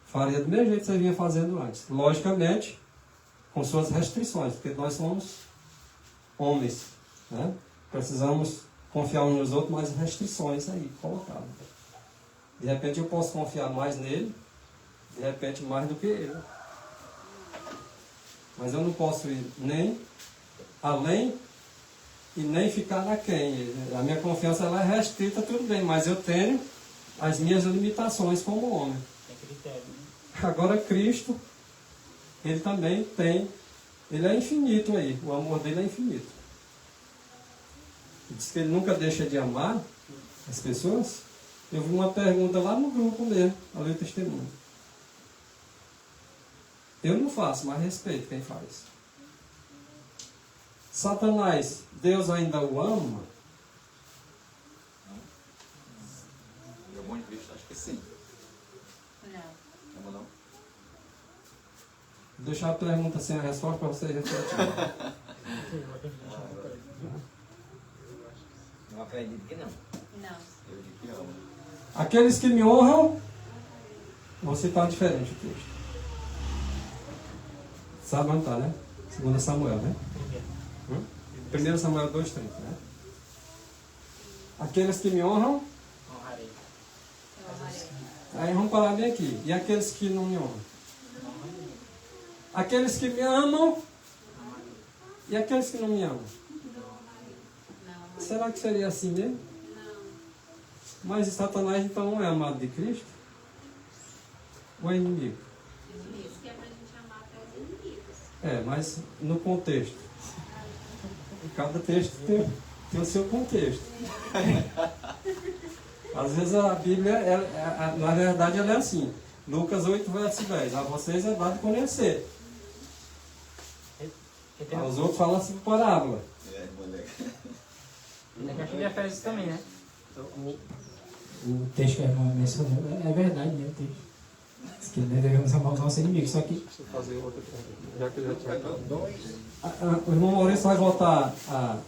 faria do mesmo jeito que você vinha fazendo antes. Logicamente, com suas restrições, porque nós somos homens, né? Precisamos confiar uns nos outros, mas restrições aí colocadas. De repente eu posso confiar mais nele, de repente mais do que ele. Mas eu não posso ir nem além e nem ficar naquém. A minha confiança ela é restrita, tudo bem, mas eu tenho as minhas limitações como homem. Tem critério, né? Agora Cristo, ele também tem, ele é infinito aí, o amor dele é infinito. Ele diz que ele nunca deixa de amar as pessoas. Eu vi uma pergunta lá no grupo mesmo, ali o testemunho. Eu não faço, mas respeito quem faz. Satanás, Deus ainda o ama? Meu bom de vista, acho que sim. Não. Não, não? Vou deixar a pergunta sem a resposta para vocês refletirem. Não acredito que não. Não. Eu digo que amo. Aqueles que me honram, vou citar diferente o texto. Sabe onde está, né? 2 Samuel, né? 1 Samuel 2:30, né? Aqueles que me honram, Honrarei. Eu amarei. aí vamos parar bem aqui. E aqueles que não me honram? Aqueles que me amam e aqueles que não me amam. Não. Será que seria assim mesmo? Não. Mas Satanás então não é amado de Cristo? Ou é inimigo? Isso que é pra gente amar até os inimigos. É, mas no contexto. Cada texto tem o seu contexto. Às vezes a Bíblia, na verdade, ela é assim. Lucas 8, verso 10. A vocês é dado conhecer. Aos outros falam assim por parábola. É, moleque. Na carta de Efésios também, né? O texto que a irmã mencionou é verdade, né? O texto. Diz que nós devemos amar os nossos inimigos, só que Deixa eu fazer outra pergunta. Já que eu já tinha. O irmão Maurício vai voltar a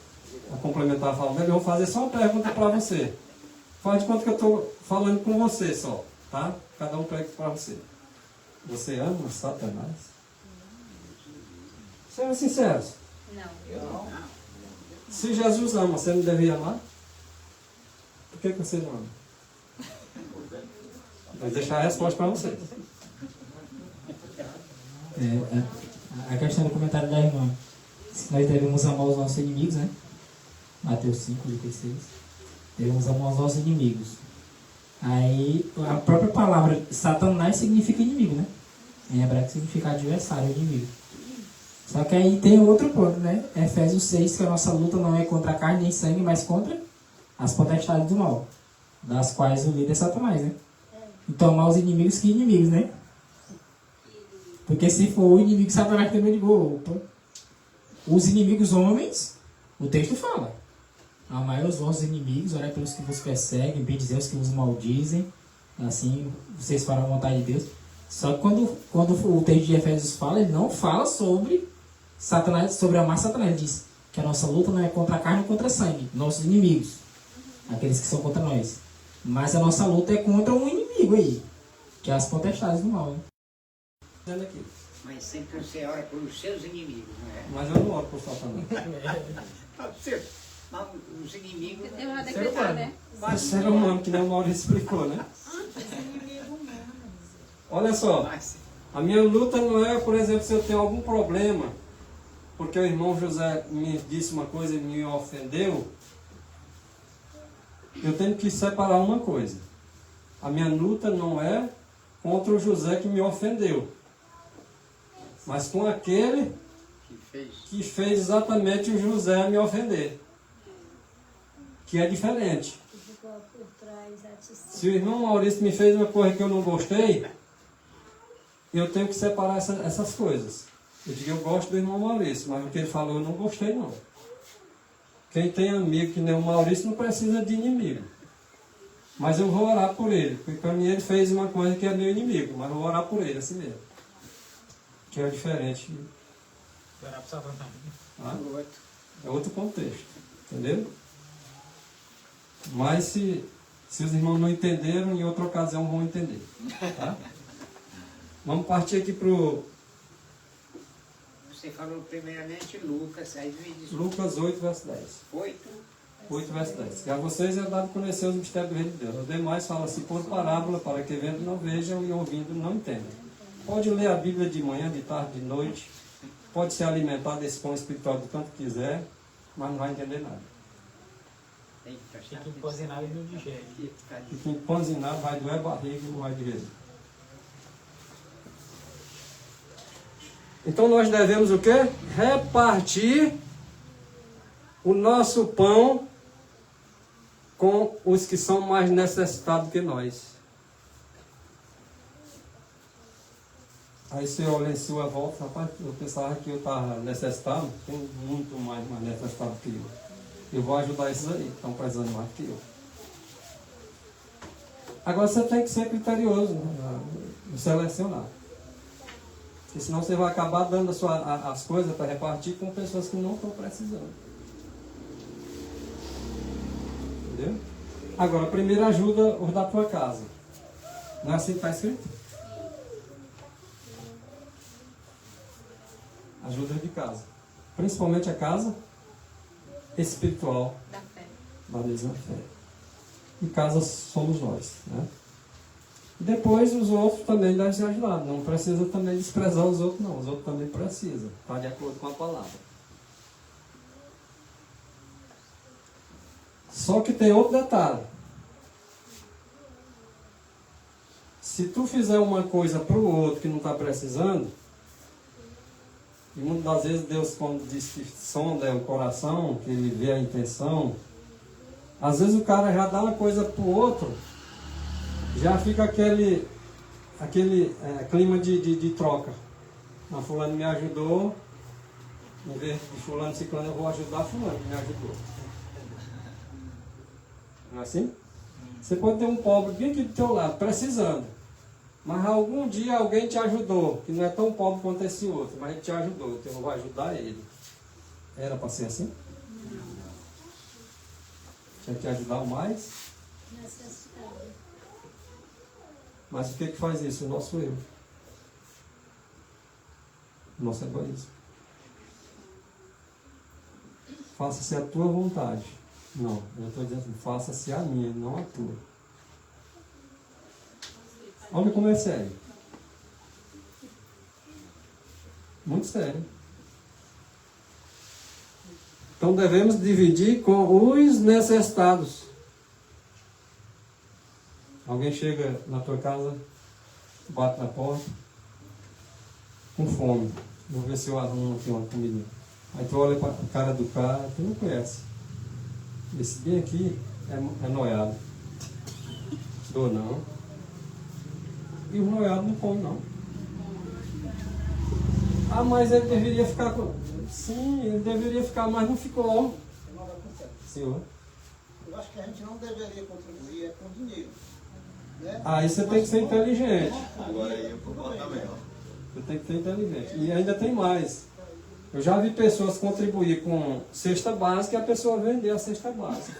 complementar a fala dele. Eu vou fazer só uma pergunta para você. Faz de conta que eu estou falando com você só, tá? Cada um pega para você. Você ama Satanás? Sejam sinceros. Não. Eu não. Se Jesus ama, você não deveria amar? Por que você não ama? Vou deixar a resposta para vocês. a questão do comentário da irmã, se nós devemos amar os nossos inimigos, né? Mateus 5, 36. Devemos amar os nossos inimigos. Aí, a própria palavra Satanás significa inimigo, né? Em hebraico significa adversário, inimigo. Só que aí tem outro ponto, né? Efésios 6, que a nossa luta não é contra a carne nem sangue, mas contra as potestades do mal, das quais o líder é Satanás, né? Então, amar os inimigos, que inimigos, né? Porque se for o inimigo, Satanás também ligou. Opa. Os inimigos homens, o texto fala. Amai os vossos inimigos, orai pelos que vos perseguem, bendizei os que vos maldizem. Assim, vocês farão a vontade de Deus. Só que quando o texto de Efésios fala, ele não fala sobre Satanás, sobre amar Satanás. Ele diz que a nossa luta não é contra a carne, contra a sangue. Nossos inimigos. Aqueles que são contra nós. Mas a nossa luta é contra um inimigo aí, que é as potestades do mal, né? Aqui. Mas sempre você ora pelos seus inimigos, não é? Mas eu não oro por Satanás. Pode ser. Mas os inimigos. Porque tem uma Ser decretar, humano. né? É ser humano, que nem o Maurício explicou, né? Olha só, Mas, a minha luta não é, por exemplo, se eu tenho algum problema, porque o irmão José me disse uma coisa e me ofendeu, eu tenho que separar uma coisa. A minha luta não é contra o José que me ofendeu, mas com aquele que fez. que fez exatamente o José me ofender, que é diferente. Que ficou por trás, atiçando. Se o irmão Maurício me fez uma coisa que eu não gostei, eu tenho que separar essas coisas. Eu digo, eu gosto do irmão Maurício, mas o que ele falou eu não gostei não. Quem tem amigo que nem o Maurício não precisa de inimigo. Mas eu vou orar por ele, porque para mim ele fez uma coisa que é meu inimigo, mas eu vou orar por ele assim mesmo. Que é diferente. Orar pro Satanás. Tá? O outro. É outro contexto, entendeu? Mas se os irmãos não entenderam, em outra ocasião vão entender. Tá? Vamos partir aqui para o Você falou primeiramente Lucas, aí me diz Lucas 8, verso 10. 8. 8, verso 10. Que a vocês é dado conhecer os mistérios do reino de Deus. Os demais falam assim por parábola, para que vendo não vejam e ouvindo não entendam. Pode ler a Bíblia de manhã, de tarde, de noite. Pode se alimentar desse pão espiritual do tanto quiser, mas não vai entender nada. Tem que prestar Fica atenção. empozinado e não digere. E quem panzinar vai doer a barriga e não vai direito. Então nós devemos o quê? Repartir o nosso pão com os que são mais necessitados que nós. Aí se eu olhei em sua volta, rapaz, eu pensava que eu estava necessitado, tem muito mais necessitado que eu. Eu vou ajudar esses aí, que estão precisando mais que eu. Agora você tem que ser criterioso, né, no selecionar. Porque senão você vai acabar dando as coisas para repartir com pessoas que não estão precisando. Entendeu? Agora, primeiro ajuda os da tua casa. Não é assim que está escrito? Ajuda de casa. Principalmente a casa espiritual Da fé. da mesma fé. E casa somos nós, né? Depois os outros também devem ser ajudados. Não precisa também desprezar os outros, não. Os outros também precisam. Está de acordo com a palavra. Só que tem outro detalhe. Se tu fizer uma coisa para o outro que não está precisando, e muitas das vezes Deus, quando diz que sonda o coração, que ele vê a intenção, às vezes o cara já dá uma coisa para o outro, já fica aquele clima de troca. Não, fulano me ajudou, em vez de fulano ciclano, eu vou ajudar fulano que me ajudou. Não é assim? Você pode ter um pobre bem aqui do teu lado, precisando. Mas algum dia alguém te ajudou, que não é tão pobre quanto esse outro, mas ele te ajudou, então eu vou ajudar ele. Era para ser assim? Tinha que ajudar o mais. Necessidade. Mas o que faz isso? O nosso eu. O nosso egoísmo. Faça-se a tua vontade. Não, eu estou dizendo assim, faça-se a minha, não a tua. Olha como é sério. Muito sério. Então devemos dividir com os necessitados. Alguém chega na tua casa, bate na porta, com fome. Vou ver se eu arrumo aqui uma comida. Aí tu olha para a cara do cara, tu não conhece. Esse bem aqui é noiado. Dou não. E o noiado não come não. Ah, mas ele deveria ficar com... Sim, ele deveria ficar, mas não ficou. Senhor. Eu acho que a gente não deveria contribuir com dinheiro. Né? Aí você tem que ser inteligente. Agora aí eu vou também, ó. Você tem que ser inteligente. E ainda tem mais. Eu já vi pessoas contribuir com cesta básica e a pessoa vender a cesta básica.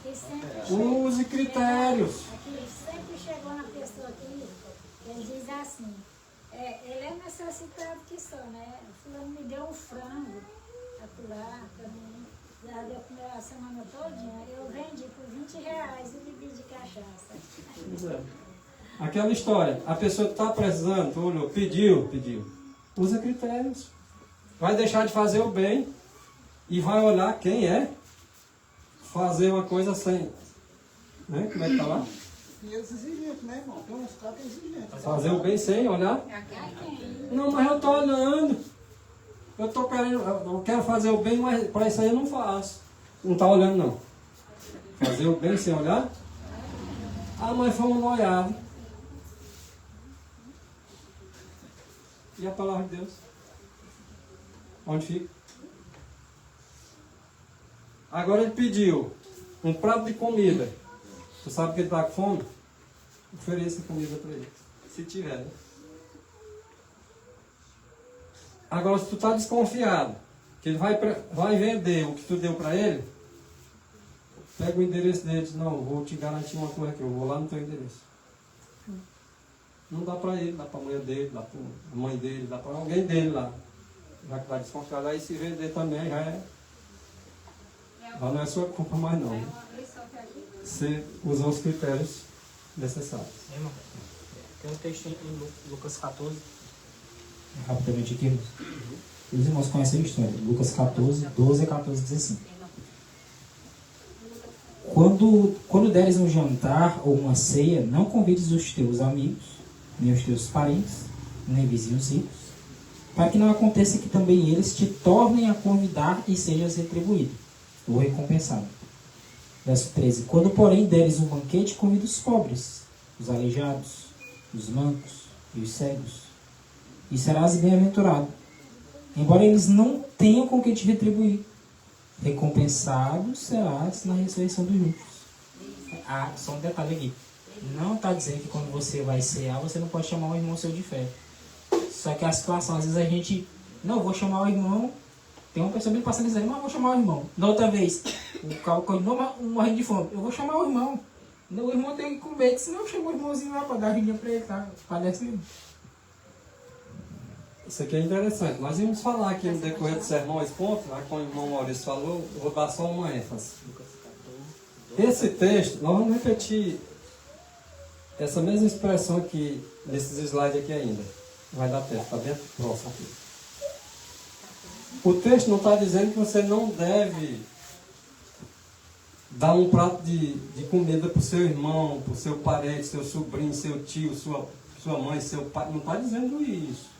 Aqui sempre Use critérios. Aqui sempre chegou uma pessoa aqui, ele diz assim, ele é necessitado que só, né? Fulano me deu um frango. A aturar para mim. Já deu comer a semana todinha. Eu vendi por R$20 e bebi de cachaça. Pois é. Aquela história, a pessoa que está precisando, tu olhou, pediu. Usa critérios. Vai deixar de fazer o bem e vai olhar quem é fazer uma coisa sem. Né? Como é que tá lá? E eles exigentes, né, irmão? Tem uns caras que é exigentes. Fazer o bem sem olhar. Não, mas eu estou olhando. Eu quero fazer o bem, mas para isso aí eu não faço. Não está olhando, não. Fazer o bem sem olhar? Ah, mas foi uma olhada. E a palavra de Deus? Onde fica? Agora ele pediu um prato de comida. Tu sabe que ele está com fome? Ofereça comida para ele. Se tiver, né? Agora, se tu está desconfiado que ele vai vender o que tu deu para ele, pega o endereço dele e diz, não, vou te garantir uma coisa aqui, eu vou lá no teu endereço. Não dá para ele, dá para a mulher dele, dá para a mãe dele, dá para alguém dele lá. Já que está desconfiado, aí se vender também já não é sua culpa mais não. Né? Você usou os critérios necessários. Irmão, tem um texto em Lucas 14, rapidamente aqui. Os irmãos conhecem a história. Lucas 14, 12 a 14 diz assim. Quando deres um jantar ou uma ceia, não convides os teus amigos, nem os teus parentes, nem vizinhos ricos, para que não aconteça que também eles te tornem a convidar e sejas retribuído, ou recompensado. Verso 13. Quando, porém, deres um banquete, convida os pobres, os aleijados, os mancos e os cegos, e serás bem-aventurado, embora eles não tenham com que te retribuir. Recompensado serás na ressurreição dos justos. Ah, só um detalhe aqui. Não está dizendo que quando você vai cear, você não pode chamar o irmão seu de fé. Só que a situação, às vezes a gente, não, vou chamar o irmão, tem uma pessoa bem passando dizendo, mas vou chamar o irmão. Da outra vez, o cara morrendo de fome, eu vou chamar o irmão. O irmão tem que comer, senão eu chamo o irmãozinho lá para dar rinha para ele, tá? Padece mesmo. Isso aqui é interessante. Nós íamos falar aqui no decorrer do sermão esse ponto, lá como o irmão Maurício falou, eu vou dar só uma ênfase. Esse texto, nós vamos repetir essa mesma expressão aqui, nesses slides aqui ainda. Vai dar tempo, está bem próximo aqui. O texto não está dizendo que você não deve dar um prato de comida para o seu irmão, para o seu parente, seu sobrinho, seu tio, sua mãe, seu pai. Não está dizendo isso.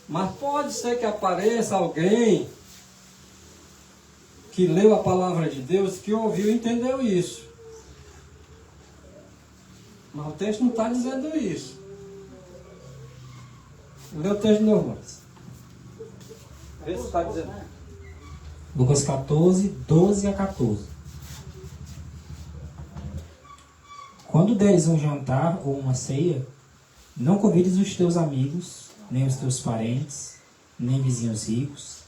Mas pode ser que apareça alguém que leu a palavra de Deus, que ouviu e entendeu isso. Mas o texto não está dizendo isso. Lê o texto de novo. Vê se está dizendo. Lucas 14, 12 a 14. Quando deres um jantar ou uma ceia, não convides os teus amigos, nem os teus parentes, nem vizinhos ricos,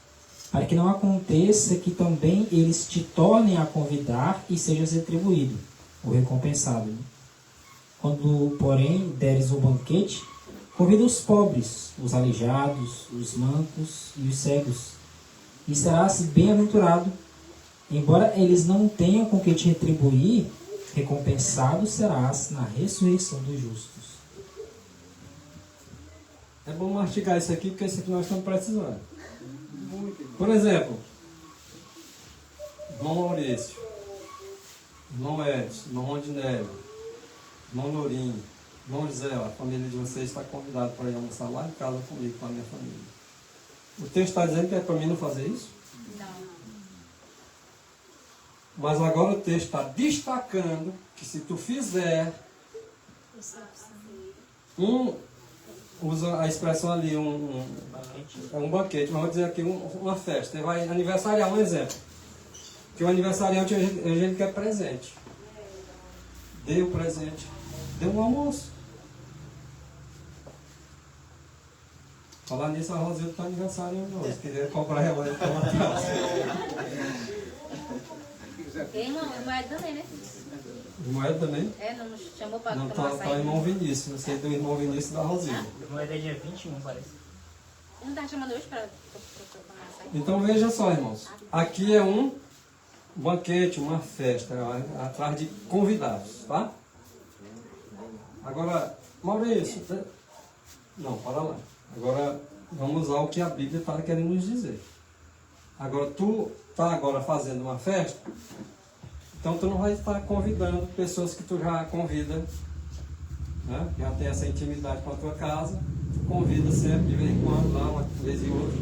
para que não aconteça que também eles te tornem a convidar e sejas retribuído, ou recompensado. Né? Quando, porém, deres um banquete, convida os pobres, os aleijados, os mancos e os cegos, e serás bem-aventurado, embora eles não tenham com que te retribuir, recompensado serás na ressurreição dos justos. É bom mastigar isso aqui, porque isso aqui nós estamos precisando. Por exemplo, irmão Maurício, irmão Edson, irmão Rondinelli, irmão Lourinho, irmão José, a família de vocês está convidada para ir almoçar lá em casa comigo, com a minha família. O texto está dizendo que é para mim não fazer isso? Não. Mas agora o texto está destacando que se tu fizer usa a expressão ali, é um banquete, mas vou dizer aqui uma festa. Você vai aniversariar, um exemplo. Que o aniversariante ele quer presente. Dê o presente. Dê um almoço. Falar nisso, a Rosilda está aniversariando hoje. Queria comprar ela aí para uma casa. Irmão também, né? Moeda também? É, não nos chamou para não, tomar tá o açaí. irmão Vinícius. Não sei do irmão Vinícius e da Rosilda. Moeda é dia 21, parece. Não tá chamando hoje pra tomar açaí? Então veja só, irmãos. Aqui é um banquete, uma festa, atrás de convidados, tá? Agora, Maurício, não, para lá. Agora, vamos usar o que a Bíblia está querendo nos dizer. Agora, tu está agora fazendo uma festa, então tu não vai estar convidando pessoas que tu já convida, né? Já tem essa intimidade com a tua casa, tu convida sempre, de vez em quando, lá, uma vez e outra.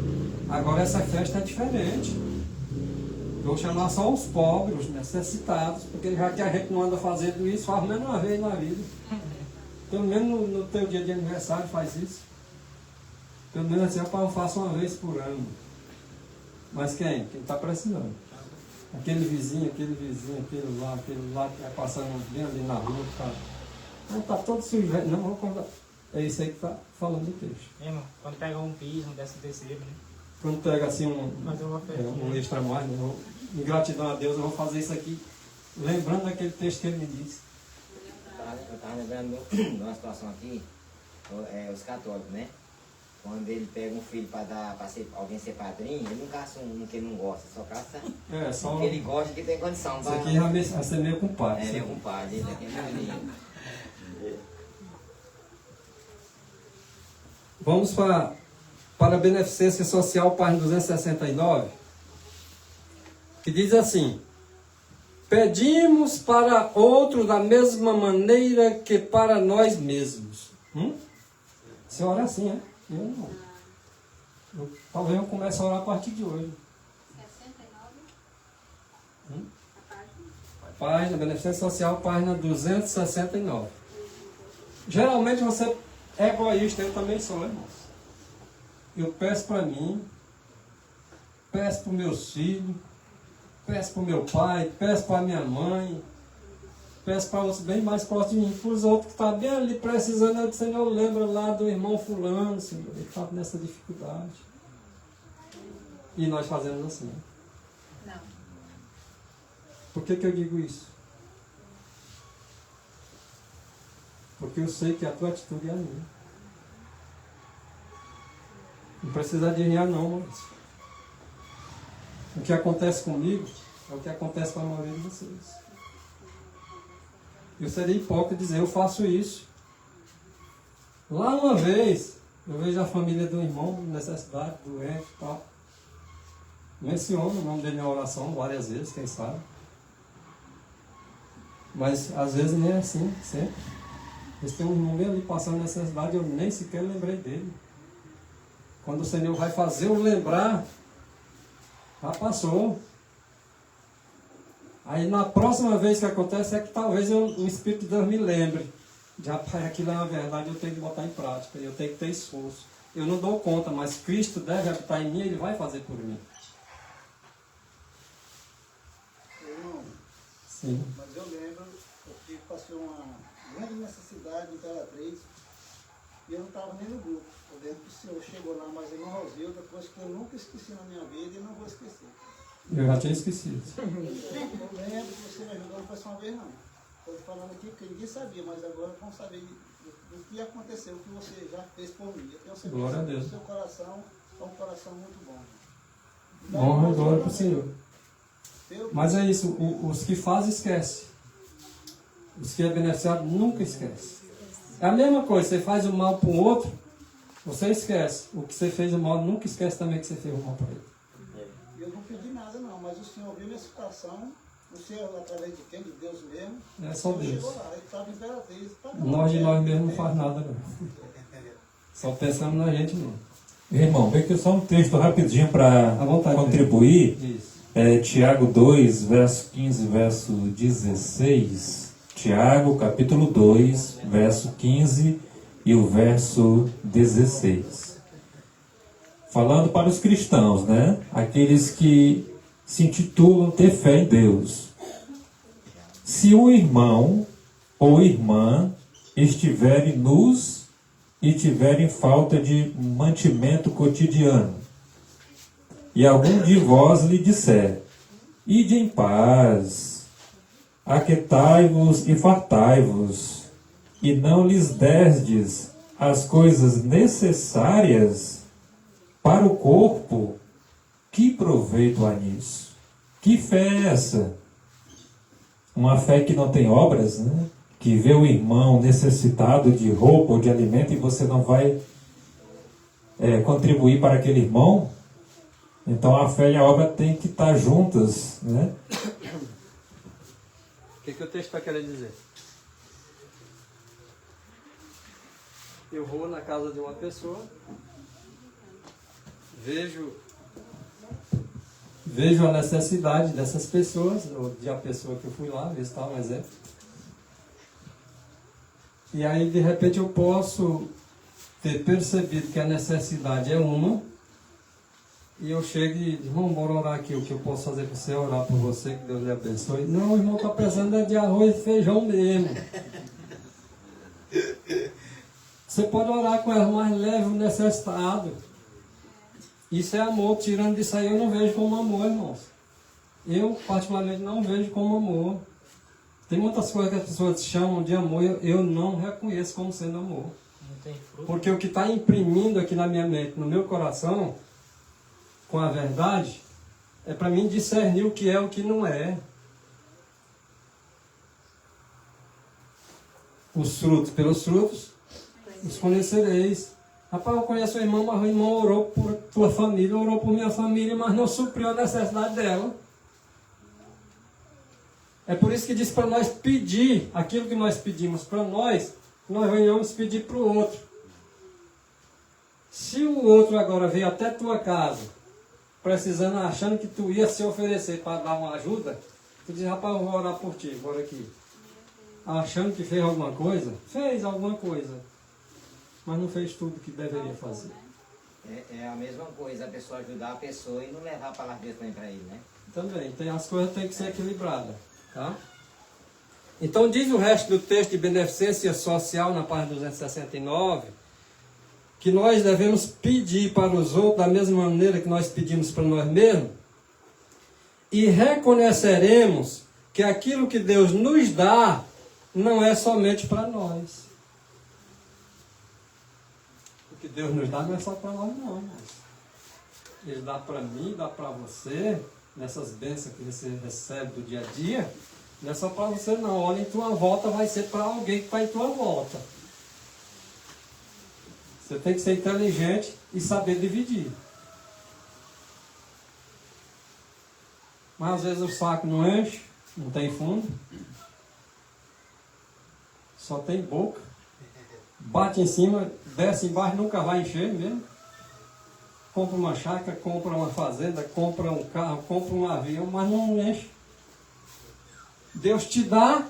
Agora, essa festa é diferente. Eu vou chamar só os pobres, os necessitados, porque já que a gente não anda fazendo isso, faz menos uma vez na vida. Pelo menos no teu dia de aniversário faz isso. Pelo menos assim, eu faço uma vez por ano. Mas quem? Quem está precisando. Aquele vizinho, aquele lá que vai passando bem ali na rua, tá. Não está todo sujo, não vou contar. É isso aí que está falando o texto. Irmão, quando pega um piso, um 13º, né? Quando pega assim Fazer uma festa. um extra mais, né? Em gratidão a Deus, eu vou fazer isso aqui, lembrando daquele texto que ele me disse. Eu estava lembrando de uma situação aqui, os católicos, né? Quando ele pega um filho para alguém ser padrinho, ele não caça um que ele não gosta, só caça Só um que ele gosta que tem condição. Isso aqui vai ser meio compadre. É, meu compadre, esse aqui é meu lindo. Vamos para a Beneficência Social, página 269, que diz assim: pedimos para outros da mesma maneira que para nós mesmos. Você ora assim, né? Eu não. Talvez eu comece a orar a partir de hoje. 69. Página, Beneficência Social, página 269. Geralmente você é egoísta, eu também sou, irmãos. Eu peço para mim, peço para os meus filhos, peço para o meu pai, peço para a minha mãe, peço para os bem mais próximos de mim, para os outros que estão bem ali precisando. Eu Senhor, lembra lá do irmão fulano, Senhor, ele está nessa dificuldade. E nós fazemos assim. Não. Por que eu digo isso? Porque eu sei que a tua atitude é a minha. Não precisa adivinhar não, Maurício. O que acontece comigo é o que acontece com a maioria de vocês. Eu seria hipócrita dizer, eu faço isso. Lá uma vez, eu vejo a família do irmão, necessidade, doente e tal. Menciono o nome dele na oração várias vezes, quem sabe. Mas às vezes nem é assim, sempre. Eles têm um irmão bem ali passando necessidade, eu nem sequer lembrei dele. Quando o Senhor vai fazer eu lembrar, já passou. Aí na próxima vez que acontece é que talvez o Espírito de Deus me lembre. Já, pai, aquilo é uma verdade, eu tenho que botar em prática, eu tenho que ter esforço. Eu não dou conta, mas Cristo deve habitar em mim, Ele vai fazer por mim. Irmão, Sim. mas eu lembro, eu passei uma grande necessidade em Imperatriz e eu não estava nem no grupo. Eu lembro que o senhor chegou lá, mas irmão Rosilda, coisa que eu nunca esqueci na minha vida e não vou esquecer. Eu já tinha esquecido. Eu lembro que você me ajudou, não foi só uma vez não. Estou falando aqui porque ninguém sabia, mas agora vão saber do que aconteceu, o que você já fez por mim. Eu tenho certeza Glória a Deus. que o seu coração é um coração muito bom. Honra e glória para o Senhor. Eu- Mas é isso, os que fazem esquecem. Os que é beneficiado nunca esquecem. É a mesma coisa, você faz o mal para o outro, você esquece. O que você fez o mal, nunca esquece também que você fez o mal para ele. Eu não pedi nada não, mas o senhor viu minha situação, não sei através de quem, de Deus mesmo. É só O senhor Deus. chegou lá, ele estava em Imperatriz. Tá bom, Nós de nós mesmos não faz nada, não. Só pensamos na gente, não. Irmão, vem aqui só um texto rapidinho para À vontade, contribuir. Isso. Tiago 2, verso 15, verso 16. Tiago, capítulo 2, verso 15 e o verso 16. Falando para os cristãos, né? Aqueles que se intitulam ter fé em Deus. Se um irmão ou irmã estiverem nus e tiverem falta de mantimento cotidiano, e algum de vós lhe disser, ide em paz, aquetai-vos e fartai-vos, e não lhes derdes as coisas necessárias, para o corpo, que proveito há nisso? Que fé é essa? Uma fé que não tem obras, né? Que vê o irmão necessitado de roupa ou de alimento e você não vai contribuir para aquele irmão. Então a fé e a obra têm que estar juntas, né? O que o texto está querendo dizer? Eu vou na casa de uma pessoa, vejo a necessidade dessas pessoas, ou de a pessoa que eu fui lá, ver se está um exemplo. E aí, de repente, eu posso ter percebido que a necessidade é uma, e eu chego e digo, irmão, bora orar aqui, o que eu posso fazer para você? Orar por você, que Deus lhe abençoe. Não, o irmão está precisando de arroz e feijão mesmo. Você pode orar com as mais leves, o necessitado. Isso é amor. Tirando disso aí, eu não vejo como amor, irmãos. Eu, particularmente, não vejo como amor. Tem muitas coisas que as pessoas chamam de amor, eu não reconheço como sendo amor. Não tem fruto. Porque o que está imprimindo aqui na minha mente, no meu coração, com a verdade, é para mim discernir o que é e o que não é. Os frutos, pelos frutos, os conhecereis. Rapaz, eu conheço o irmão, mas o irmão orou por tua família, orou por minha família, mas não supriu a necessidade dela. É por isso que diz para nós pedir aquilo que nós pedimos para nós venhamos pedir para o outro. Se o outro agora veio até tua casa, precisando, achando que tu ia se oferecer para dar uma ajuda, tu diz, rapaz, eu vou orar por ti, bora aqui. Achando que fez alguma coisa, mas não fez tudo que deveria fazer. É a mesma coisa, a pessoa ajudar a pessoa e não levar a palavra de Deus também para ele, né? Também, as coisas têm que ser equilibradas. Tá? Então diz o resto do texto de beneficência social na página 269, que nós devemos pedir para os outros da mesma maneira que nós pedimos para nós mesmos, e reconheceremos que aquilo que Deus nos dá não é somente para nós. O que Deus nos dá não é só para nós, não, irmãos. Ele dá para mim, dá para você, nessas bênçãos que você recebe do dia a dia, não é só para você não. Olha, em tua volta vai ser para alguém que está em tua volta. Você tem que ser inteligente e saber dividir. Mas às vezes o saco não enche, não tem fundo, só tem boca, bate em cima, desce embaixo, nunca vai encher mesmo. Compra uma chácara, compra uma fazenda, compra um carro, compra um avião, mas não enche. Deus te dá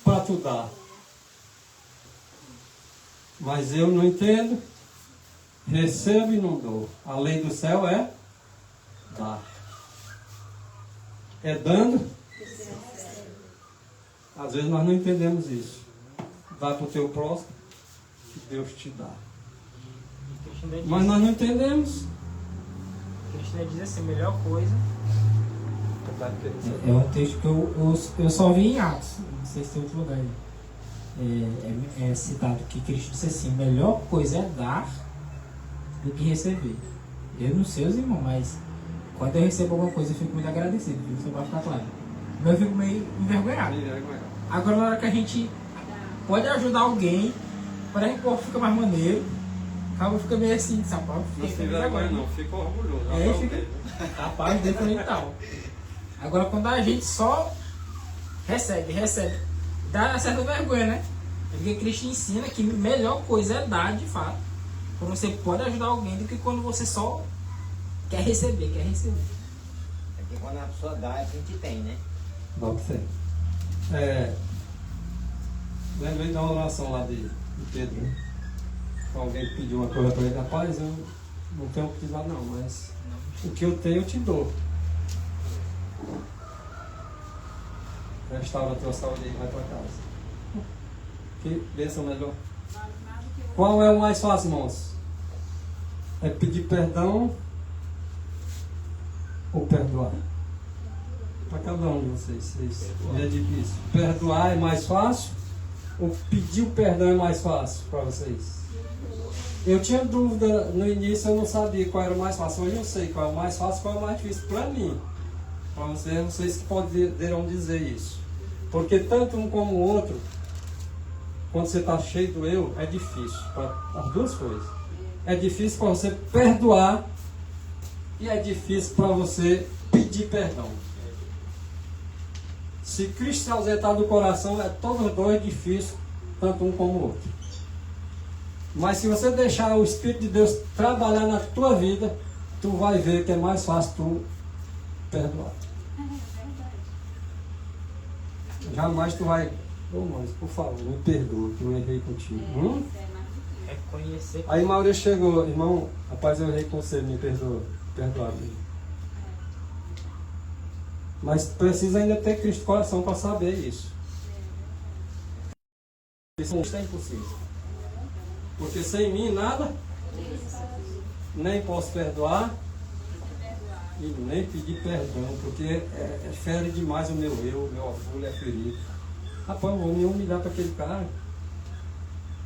para tu dar. Mas eu não entendo, recebo e não dou. A lei do céu é dar. É dando. Às vezes nós não entendemos isso. Dá para o teu próximo, que Deus te dá. Mas nós não entendemos. Cristina diz assim, melhor coisa. É um texto que eu só vi em Atos, não sei se tem outro lugar aí. É citado que Cristo disse assim, melhor coisa é dar do que receber. Eu não sei os irmãos, mas quando eu recebo alguma coisa eu fico muito agradecido, viu? Só para ficar claro. Mas eu fico meio envergonhado. Agora na hora que a gente pode ajudar alguém, parece que o povo fica mais maneiro. Acaba fica meio assim, sapato. Não se vergonha não, fica orgulhoso. Fica. Rapaz, dentro e tal. Agora quando a gente só recebe, dá certa vergonha, né? Porque Cristo ensina que a melhor coisa é dar de fato. Quando você pode ajudar alguém do que quando você só quer receber. É porque quando a pessoa dá, é que a gente tem, né? Dá pra você. Lembrei da oração lá de Pedro, né? Alguém pediu uma coisa para ele, rapaz, eu não tenho o que te dar não, mas o que eu tenho eu te dou. Restaura a tua saúde e vai para casa. Que bênção melhor. Qual é o mais fácil, irmãos? É pedir perdão ou perdoar? Para cada um de vocês. É difícil. Perdoar é mais fácil ou pedir o perdão é mais fácil para vocês? Eu tinha dúvida no início, eu não sabia qual era o mais fácil. Hoje eu sei qual é o mais fácil e qual é o mais difícil para mim. Para vocês que poderão dizer isso. Porque tanto um como o outro, quando você está cheio do eu, é difícil. As duas coisas. É difícil para você perdoar e é difícil para você pedir perdão. Se Cristo se ausentar do coração, é todos os dois difícil, tanto um como o outro. Mas se você deixar o Espírito de Deus trabalhar na tua vida, tu vai ver que é mais fácil tu perdoar. Jamais tu vai, mas por favor, me perdoa, que eu errei contigo. Reconhecer. Aí Maurício chegou, irmão, rapaz, eu errei com você, me perdoa. Perdoa. Mas precisa ainda ter Cristo no coração para saber isso. Isso é impossível. Porque sem mim nada, nem posso perdoar e nem pedir perdão, porque fere demais o meu orgulho é ferido. Rapaz, eu vou me humilhar para aquele cara,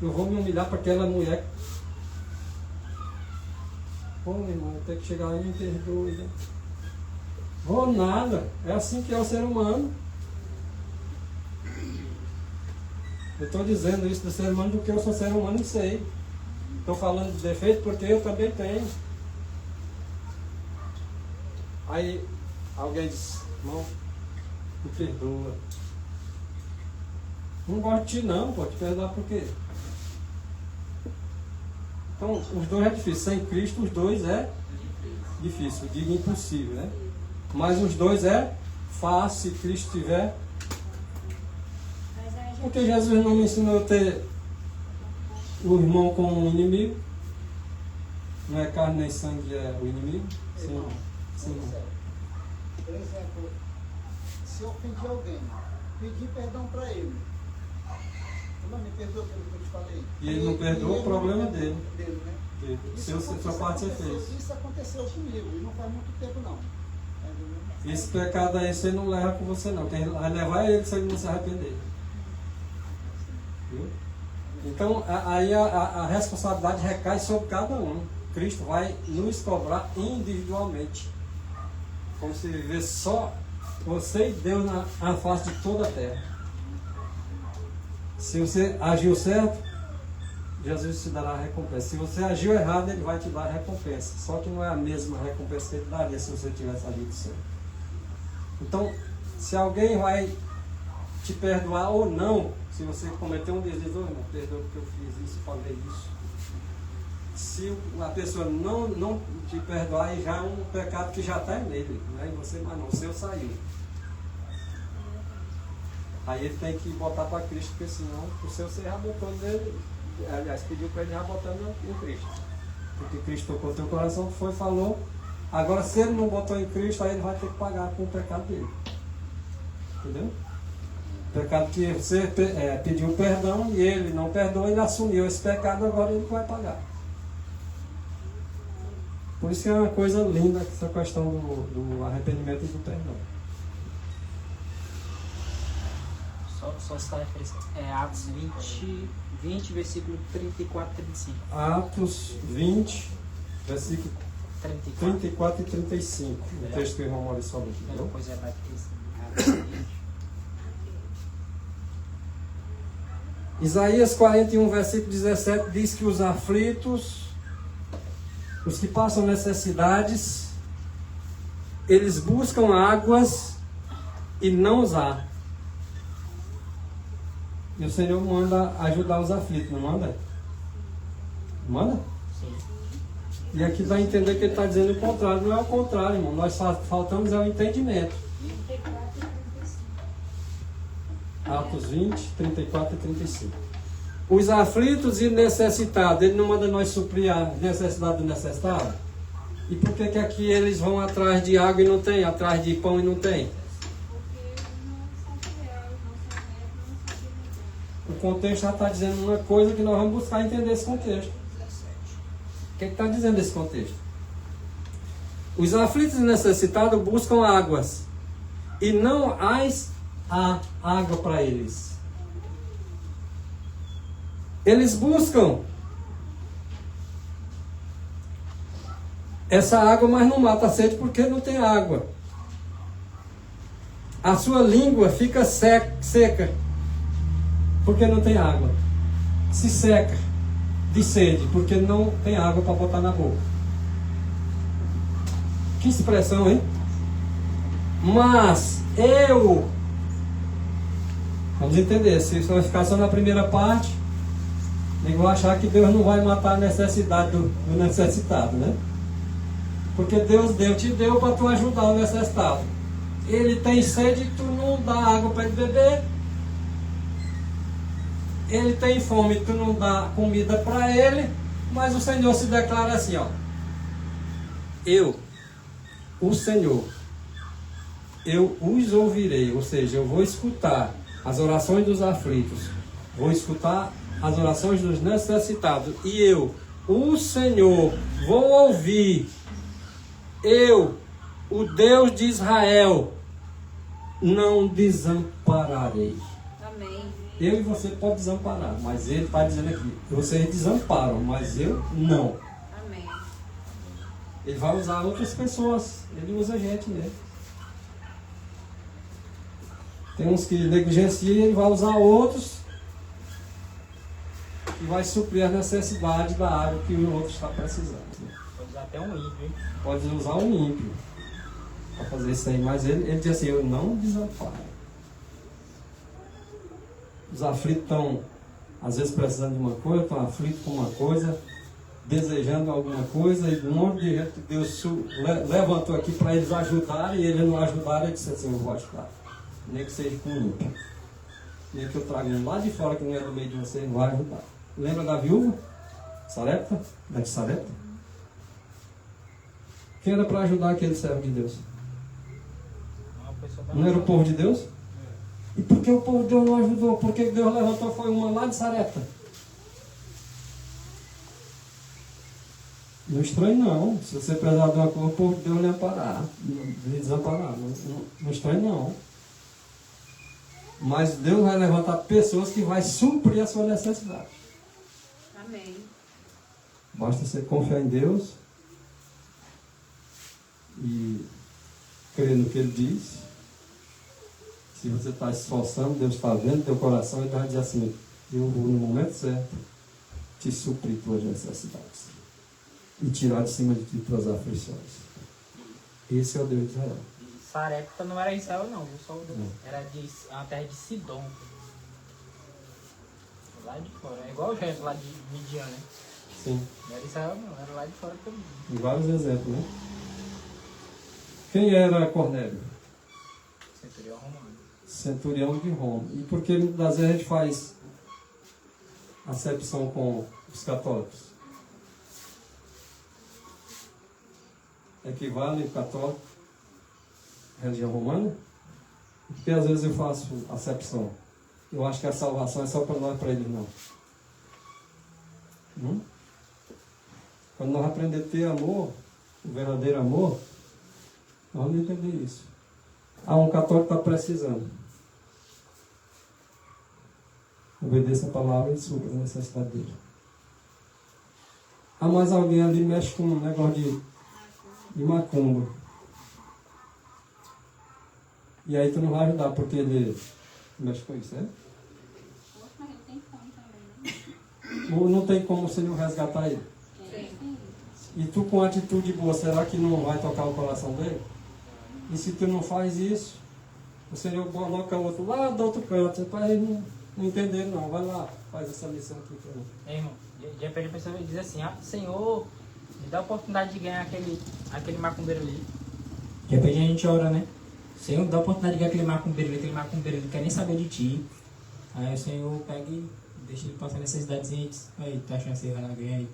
eu vou me humilhar para aquela mulher. Pô, meu irmão, eu tenho que chegar lá e me perdoe, né? Vou nada, é assim que é o ser humano. Eu estou dizendo isso do ser humano porque eu sou ser humano e sei. Estou falando de defeito porque eu também tenho. Aí alguém diz, irmão, me perdoa. Não gosto de ti não, pode perdoar por quê? Então os dois é difícil. Sem Cristo os dois é difícil, eu digo impossível, né? Mas os dois é fácil se Cristo estiver. Porque Jesus não me ensinou a ter o irmão como um inimigo. Não é carne nem sangue, é o inimigo. Sim. Por exemplo, se eu ofendi alguém, pedir perdão para ele. Não me perdoa pelo que eu te falei. E ele não perdoa, o problema é dele. Né? Sua parte você fez. Isso aconteceu comigo e não faz muito tempo não. Esse pecado aí você não leva com você não. Quem vai levar é ele se ele não se arrepender. Viu? Então aí a responsabilidade recai sobre cada um. Cristo vai nos cobrar individualmente. Como se vivesse só você e Deus na face de toda a terra. Se você agiu certo, Jesus te dará a recompensa. Se você agiu errado, Ele vai te dar a recompensa. Só que não é a mesma recompensa que Ele daria se você tivesse agido certo. Então, se alguém vai te perdoar ou não, se você cometeu um deslize, oh, irmão, perdoa porque eu fiz isso, falei isso. Se a pessoa não te perdoar, aí já é um pecado que já está nele, né? E você, mas não, o seu saiu. Aí ele tem que botar para Cristo, porque senão o seu você já botou nele, aliás, pediu para ele já botar em Cristo. Porque Cristo tocou teu coração, falou. Agora, se ele não botou em Cristo, aí ele vai ter que pagar com o pecado dele. Entendeu? O pecado que você pediu perdão e ele não perdoou, ele assumiu esse pecado, agora ele vai pagar. Por isso que é uma coisa linda essa questão do arrependimento e do perdão. Só está a referência. É Atos 20, versículo 34 e 35. Atos 20, versículo 34 e 35. O texto que o irmão Maurício falou aqui. Melhor coisa é mais que isso. Atos 20. Isaías 41, versículo 17 diz que os aflitos, os que passam necessidades, eles buscam águas e não os há. E o Senhor manda ajudar os aflitos, não manda? Manda? Sim. E aqui vai entender que ele está dizendo o contrário. Não é o contrário, irmão. Nós faltamos o entendimento. Atos 20, 34 e 35. Os aflitos e necessitados, ele não manda nós suprir a necessidade do necessitado? E por que aqui eles vão atrás de água e não tem, atrás de pão e não tem? O contexto já está dizendo uma coisa que nós vamos buscar entender esse contexto. O que está dizendo esse contexto? Os aflitos e necessitados buscam águas e não há água para eles. Eles buscam essa água, mas não mata a sede porque não tem água. A sua língua fica seca porque não tem água. Se seca de sede porque não tem água para botar na boca. Que expressão, hein? Mas vamos entender, se você vai ficar só na primeira parte, nem vou achar que Deus não vai matar a necessidade do necessitado, né? Porque Deus te deu para tu ajudar o necessitado. Ele tem sede e tu não dá água para ele beber. Ele tem fome e tu não dá comida para ele. Mas o Senhor se declara assim, ó. O Senhor, eu os ouvirei, ou seja, eu vou escutar as orações dos aflitos, vou escutar as orações dos necessitados, e eu, o Senhor, vou ouvir. Eu, o Deus de Israel, não desampararei. Amém. Eu e você pode desamparar, mas ele está dizendo aqui, vocês desamparam, mas eu não. Amém. Ele vai usar outras pessoas, ele usa gente mesmo. Tem uns que negligenciam, ele vai usar outros e vai suprir a necessidade da água que o outro está precisando. Pode usar até um ímpio, hein? Pode usar um ímpio para fazer isso aí, mas ele diz assim, eu não desamparo. Os aflitos estão, às vezes, precisando de uma coisa, estão aflitos com uma coisa, desejando alguma coisa, e um monte de gente que Deus levantou aqui para eles ajudarem, e eles não ajudaram, ele disse assim, eu vou ajudar. Nem que seja com ímpio. Nem que eu traga um lá de fora que não é do meio de vocês, não vai ajudar. Lembra da viúva? Sarepta? Da de Sarepta? Quem era para ajudar aquele servo de Deus? Não era o povo de Deus? E por que o povo de Deus não ajudou? Porque Deus levantou foi uma lá de Sarepta. Não estranho não. Se você precisar de uma coisa, o povo de Deus lhe amparar. Lhe desamparar. Não estranho não. Mas Deus vai levantar pessoas que vai suprir a sua necessidade. Amém. Basta você confiar em Deus e crer no que Ele diz. Se você está se esforçando, Deus está vendo teu coração e Deus vai dizer assim, eu vou no momento certo te suprir tuas necessidades e tirar de cima de ti tuas aflições. Esse é o Deus de Israel. Sarepta não era Israel não, viu? Só era uma terra de Sidom. Lá de fora. É igual o resto lá de Midian, né? Sim. Não era Israel não, era lá de fora também. Em vários exemplos, né? Quem era Cornélio? Centurião romano. Centurião de Roma. E por que muitas vezes a gente faz acepção com os católicos? Equivale o católico à religião romana? Porque às vezes eu faço acepção. Eu acho que a salvação é só para nós, para eles não. Quando nós aprendemos a ter amor, o verdadeiro amor, nós vamos entender isso. Um católico está precisando. Obedeça a palavra e supra a necessidade dele. Mais alguém ali mexe com um negócio de macumba. E aí tu não vai ajudar porque ele mexe com isso, né? Mas ele tem fome também, né? Ou não tem como o Senhor resgatar ele? Sim. E tu com atitude boa, será que não vai tocar o coração dele? E se tu não faz isso, o Senhor coloca o outro lá do outro canto, para ele não entender não. Vai lá, faz essa lição aqui para mim. Irmão, de repente a pessoa diz assim, Senhor, me dá a oportunidade de ganhar aquele macumbeiro ali. De repente a gente ora, né? Senhor, dá a oportunidade de ganhar aquele macumbeiro ele não quer nem saber de ti. Aí o Senhor pega e deixa ele passar necessidadezinha e diz, aí, tá achando que você vai lá ganhar aí?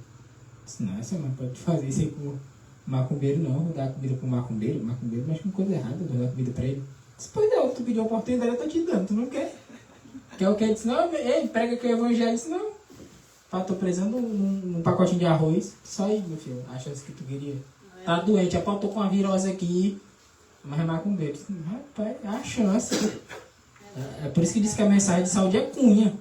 Não, você não pode fazer isso aí com macumbeiro não, vou dar comida pro macumbeiro mexe com coisa errada, vou dar comida pra ele. Pois não, tu pediu a oportunidade, eu tô te dando, tu não quer? Quer o que? Ele disse, não, ei, prega que o evangelho, disse, não. Tô precisando num pacotinho de arroz, só aí, meu filho, acha que tu queria. Tá doente, tô com uma virose aqui, mas é macumbeiro. Disse, rapaz, é a chance. É por isso que diz que a mensagem de saúde é cunha.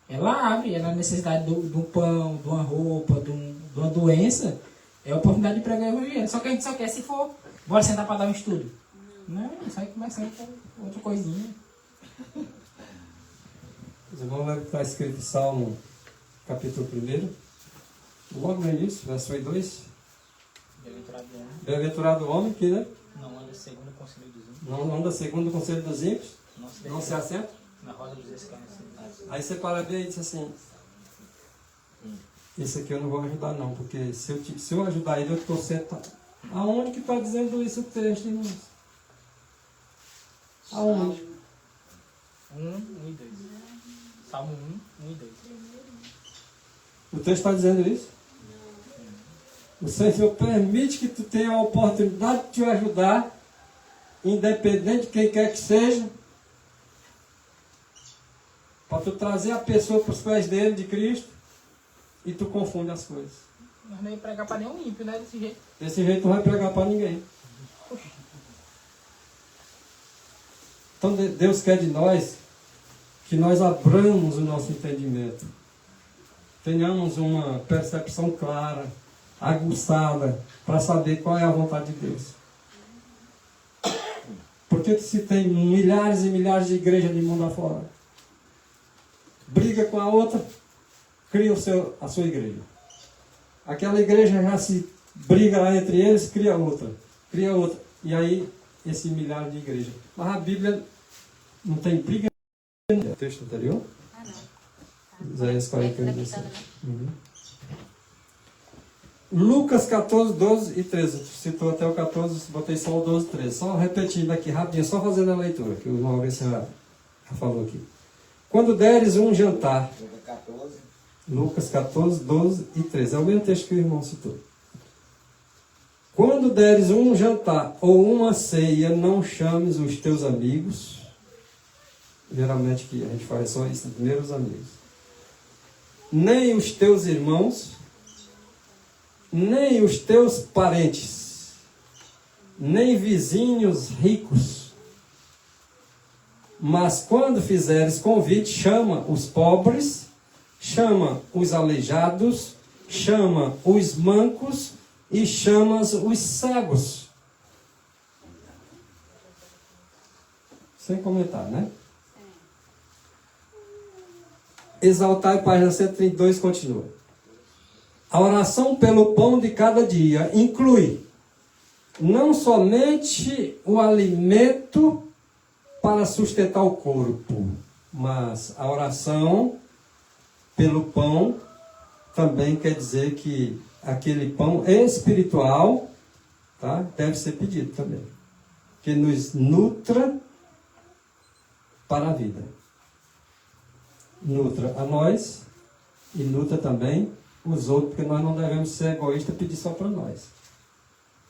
Ela abre, ela necessidade do pão, de uma roupa, de uma doença. É a oportunidade de pregar o evangelho. Só que a gente só quer se for, bora sentar para dar um estudo. Não, isso aí começa com outra coisinha. Os irmãos vão estar escrito em Salmo, capítulo 1, logo no início, verso 2. Bem-aventurado o homem. Bem-aventurado o homem que, né, Não anda segundo o conselho dos ímpios. não anda segundo o conselho dos ímpios, não se assenta. Na roda dos escarnecedores. Aí você para bem e diz assim, esse aqui eu não vou ajudar não, porque se eu ajudar ele, eu estou sentado. Aonde que está dizendo isso o texto, irmãos? Aonde? 1 e 2. Salmo 1 e 2. O texto está dizendo isso? O Senhor permite que tu tenha a oportunidade de te ajudar, independente de quem quer que seja, para tu trazer a pessoa para os pés dele, de Cristo, e tu confunde as coisas. Nós não ia pregar para nenhum ímpio, né? Desse jeito. Desse jeito não vai pregar para ninguém. Então Deus quer de nós que nós abramos o nosso entendimento. Tenhamos uma percepção clara, aguçada, para saber qual é a vontade de Deus. Por que se tem milhares e milhares de igrejas de mundo afora? Briga com a outra, cria a sua igreja. Aquela igreja já se briga lá entre eles, cria outra. E aí, esse milhar de igrejas. Mas a Bíblia não tem briga. O texto anterior? Ah, não. Isaías 41, Tá 17. quitando, né? Uhum. Lucas 14, 12 e 13. Citou até o 14, botei só o 12 e 13. Só repetindo aqui rapidinho, só fazendo a leitura, que o irmão Maurício já falou aqui. Quando deres um jantar, Lucas 14, 12 e 13. É o mesmo texto que o irmão citou. Quando deres um jantar ou uma ceia, não chames os teus amigos. Geralmente que a gente faz só isso, primeiro os amigos. Nem os teus irmãos, nem os teus parentes, nem vizinhos ricos. Mas quando fizeres convite, chama os pobres, chama os aleijados, chama os mancos e chamas os cegos. Sem comentar, né? Exaltai, página 132, continua. A oração pelo pão de cada dia inclui não somente o alimento para sustentar o corpo, mas a oração pelo pão também quer dizer que aquele pão espiritual, tá, deve ser pedido também, que nos nutra para a vida. Nutra a nós e nutra também os outros, porque nós não devemos ser egoístas e pedir só para nós.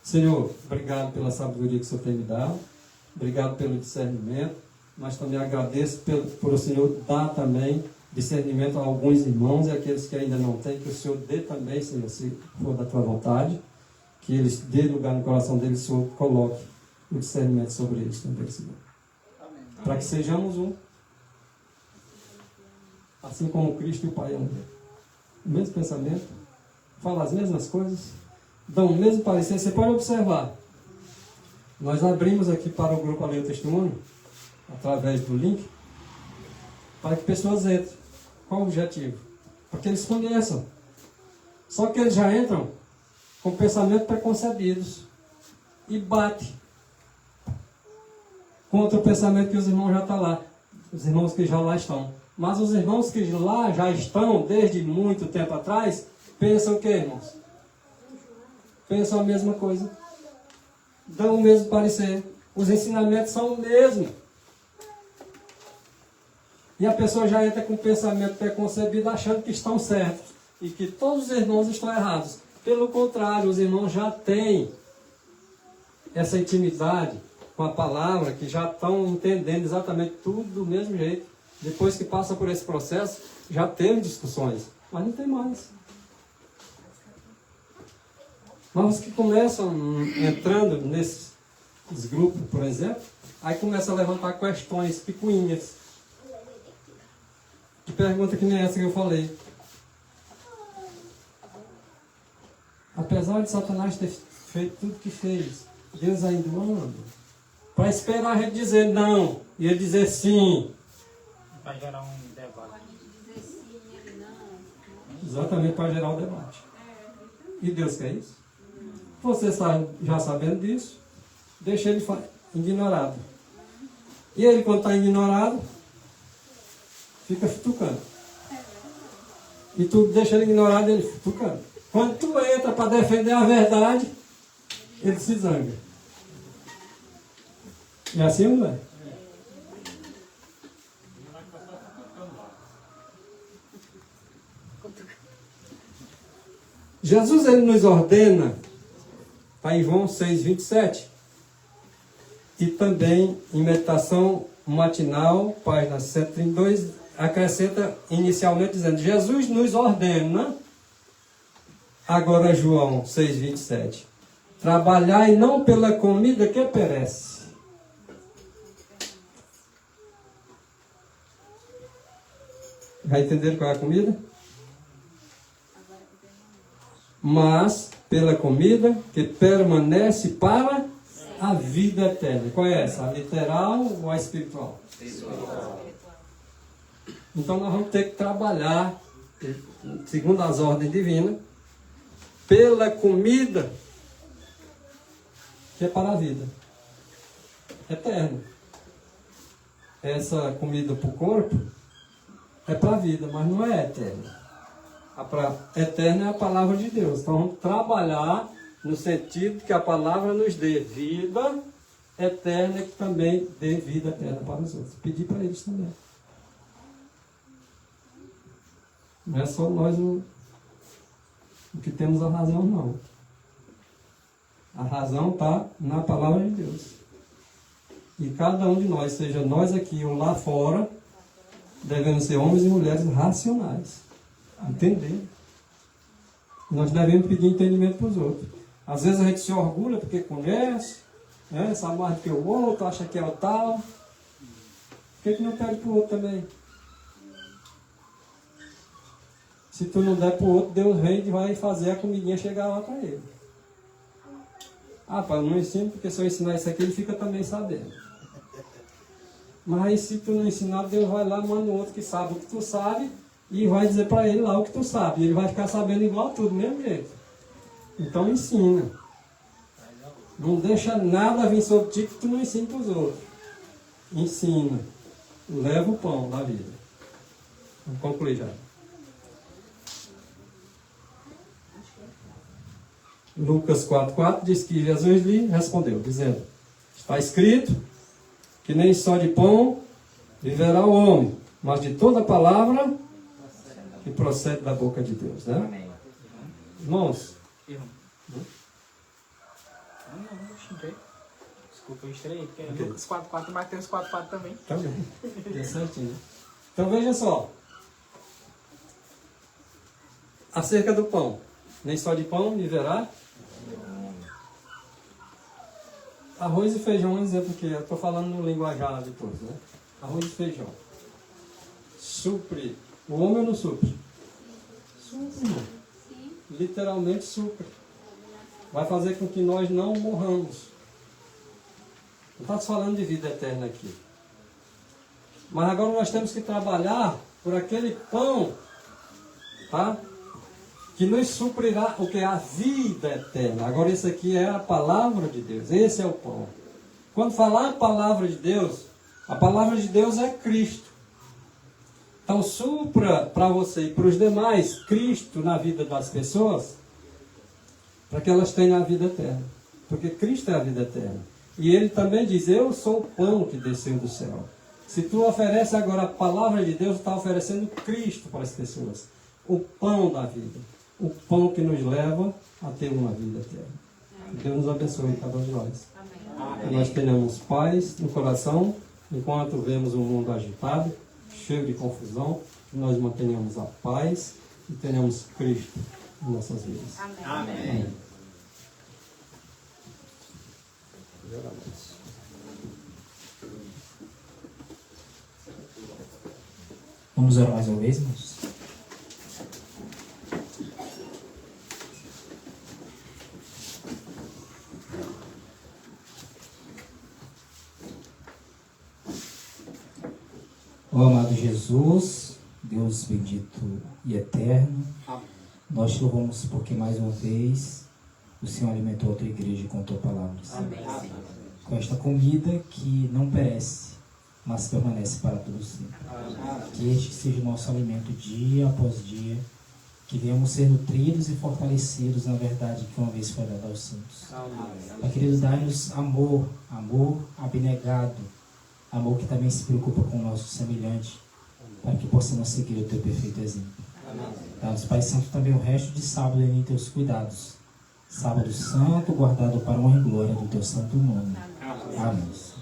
Senhor, obrigado pela sabedoria que o Senhor tem me dado, obrigado pelo discernimento, mas também agradeço por o Senhor dar também discernimento a alguns irmãos e aqueles que ainda não têm, que o Senhor dê também, Senhor, se for da tua vontade, que eles dê lugar no coração deles, o Senhor coloque o discernimento sobre eles também, Senhor. Para que sejamos um. Assim como Cristo e o Pai é um. O mesmo pensamento, fala as mesmas coisas, dão o mesmo parecer. Você pode observar. Nós abrimos aqui para o grupo Além do Testemunho, através do link, para que pessoas entrem. Qual o objetivo? Para que eles conheçam. Só que eles já entram com pensamentos preconcebidos e bate contra o pensamento que os irmãos já estão lá, os irmãos que já lá estão. Mas os irmãos que lá já estão desde muito tempo atrás, pensam o que, irmãos? Pensam a mesma coisa. Dão o mesmo parecer. Os ensinamentos são o mesmo. E a pessoa já entra com o pensamento preconcebido achando que estão certos. E que todos os irmãos estão errados. Pelo contrário, os irmãos já têm essa intimidade com a palavra, que já estão entendendo exatamente tudo do mesmo jeito. Depois que passa por esse processo, já teve discussões, mas não tem mais. Mas os que começam entrando nesses grupos, por exemplo, aí começa a levantar questões picuinhas. Que pergunta que nem essa que eu falei. Apesar de Satanás ter feito tudo que fez, Deus ainda o ama. Para esperar ele dizer não e ele dizer sim. Vai gerar um debate. A gente dizer sim, ele não. Exatamente para gerar o debate. E Deus quer isso? Você está já sabendo disso, deixa ele ignorado. E ele, quando está ignorado, fica futucando. E tu deixa ele ignorado, ele futucando. Quando tu entra para defender a verdade, ele se zanga. É assim, não é? Jesus, ele nos ordena, está em João 6:27, e também em meditação matinal, página 132, acrescenta inicialmente dizendo, Jesus nos ordena, agora João 6:27, trabalhai não pela comida que perece. Já entenderam qual é a comida? Mas pela comida que permanece para a vida eterna. Qual é essa? A literal ou a espiritual? Espiritual. Então nós vamos ter que trabalhar, segundo as ordens divinas, pela comida que é para a vida eterna. Essa comida para o corpo é para a vida, mas não é eterna. A eterna é a palavra de Deus. Então vamos trabalhar no sentido que a palavra nos dê vida eterna e que também dê vida eterna para os outros. Pedir para eles também. Não é só nós o que temos a razão, não. A razão está na palavra de Deus. E cada um de nós, seja nós aqui ou lá fora, devemos ser homens e mulheres racionais. Entender. Nós devemos pedir entendimento para os outros. Às vezes a gente se orgulha porque conhece, né, sabe mais do que o outro, acha que é o tal. Por que não pede para o outro também? Se tu não der para o outro, Deus vem e vai fazer a comidinha chegar lá para ele. Ah, pai, eu não ensino porque se eu ensinar isso aqui, ele fica também sabendo. Mas aí se tu não ensinar, Deus vai lá, manda o outro que sabe o que tu sabe e vai dizer para ele lá o que tu sabe. E ele vai ficar sabendo igual a tudo, do mesmo jeito. Então ensina. Não deixa nada vir sobre ti que tu não ensina para os outros. Ensina. Leva o pão da vida. Vamos concluir já. Lucas 4,4 diz que Jesus lhe respondeu, dizendo, está escrito que nem só de pão viverá o homem, mas de toda palavra que procede da boca de Deus, né? Amém. Não, Irmãos, eu xinguei. Desculpa, eu estranhei, porque é Lucas 4,4 e Mateus 4,4 também. também. É certinho, né? Então veja só. Acerca do pão. Nem só de pão viverá. Arroz e feijão, um exemplo que eu estou falando no linguajar depois, né? Arroz e feijão. Supre. O homem não supre. Supre. Literalmente supre. Vai fazer com que nós não morramos. Não está falando de vida eterna aqui. Mas agora nós temos que trabalhar por aquele pão, tá? Que nos suprirá o que é a vida eterna. Agora isso aqui é a palavra de Deus. Esse é o pão. Quando falar a palavra de Deus é Cristo. Então supra para você e para os demais Cristo na vida das pessoas, para que elas tenham a vida eterna. Porque Cristo é a vida eterna. E ele também diz, eu sou o pão que desceu do céu. Se tu oferece agora a palavra de Deus, está oferecendo Cristo para as pessoas. O pão da vida. O pão que nos leva a ter uma vida eterna. Deus nos abençoe, cada um de nós. Que nós tenhamos paz no coração, enquanto vemos o mundo agitado, cheio de confusão, que nós mantenhamos a paz e tenhamos Cristo em nossas vidas. Amém. Vamos orar mais uma vez, irmãos? Ó amado Jesus, Deus bendito e eterno, Amém. nós te louvamos porque mais uma vez o Senhor alimentou a tua igreja com a tua palavra. Amém. Com esta comida que não perece, mas permanece para todo sempre. Que este seja o nosso alimento dia após dia, que venhamos ser nutridos e fortalecidos na verdade que uma vez foi dada aos santos. Pai querido, dai-nos amor, amor abnegado, amor que também se preocupa com o nosso semelhante, para que possamos seguir o teu perfeito exemplo. Dá-nos, Pai Santo, também o resto de sábado em teus cuidados. Sábado santo, guardado para a honra e glória do teu santo nome. Amém.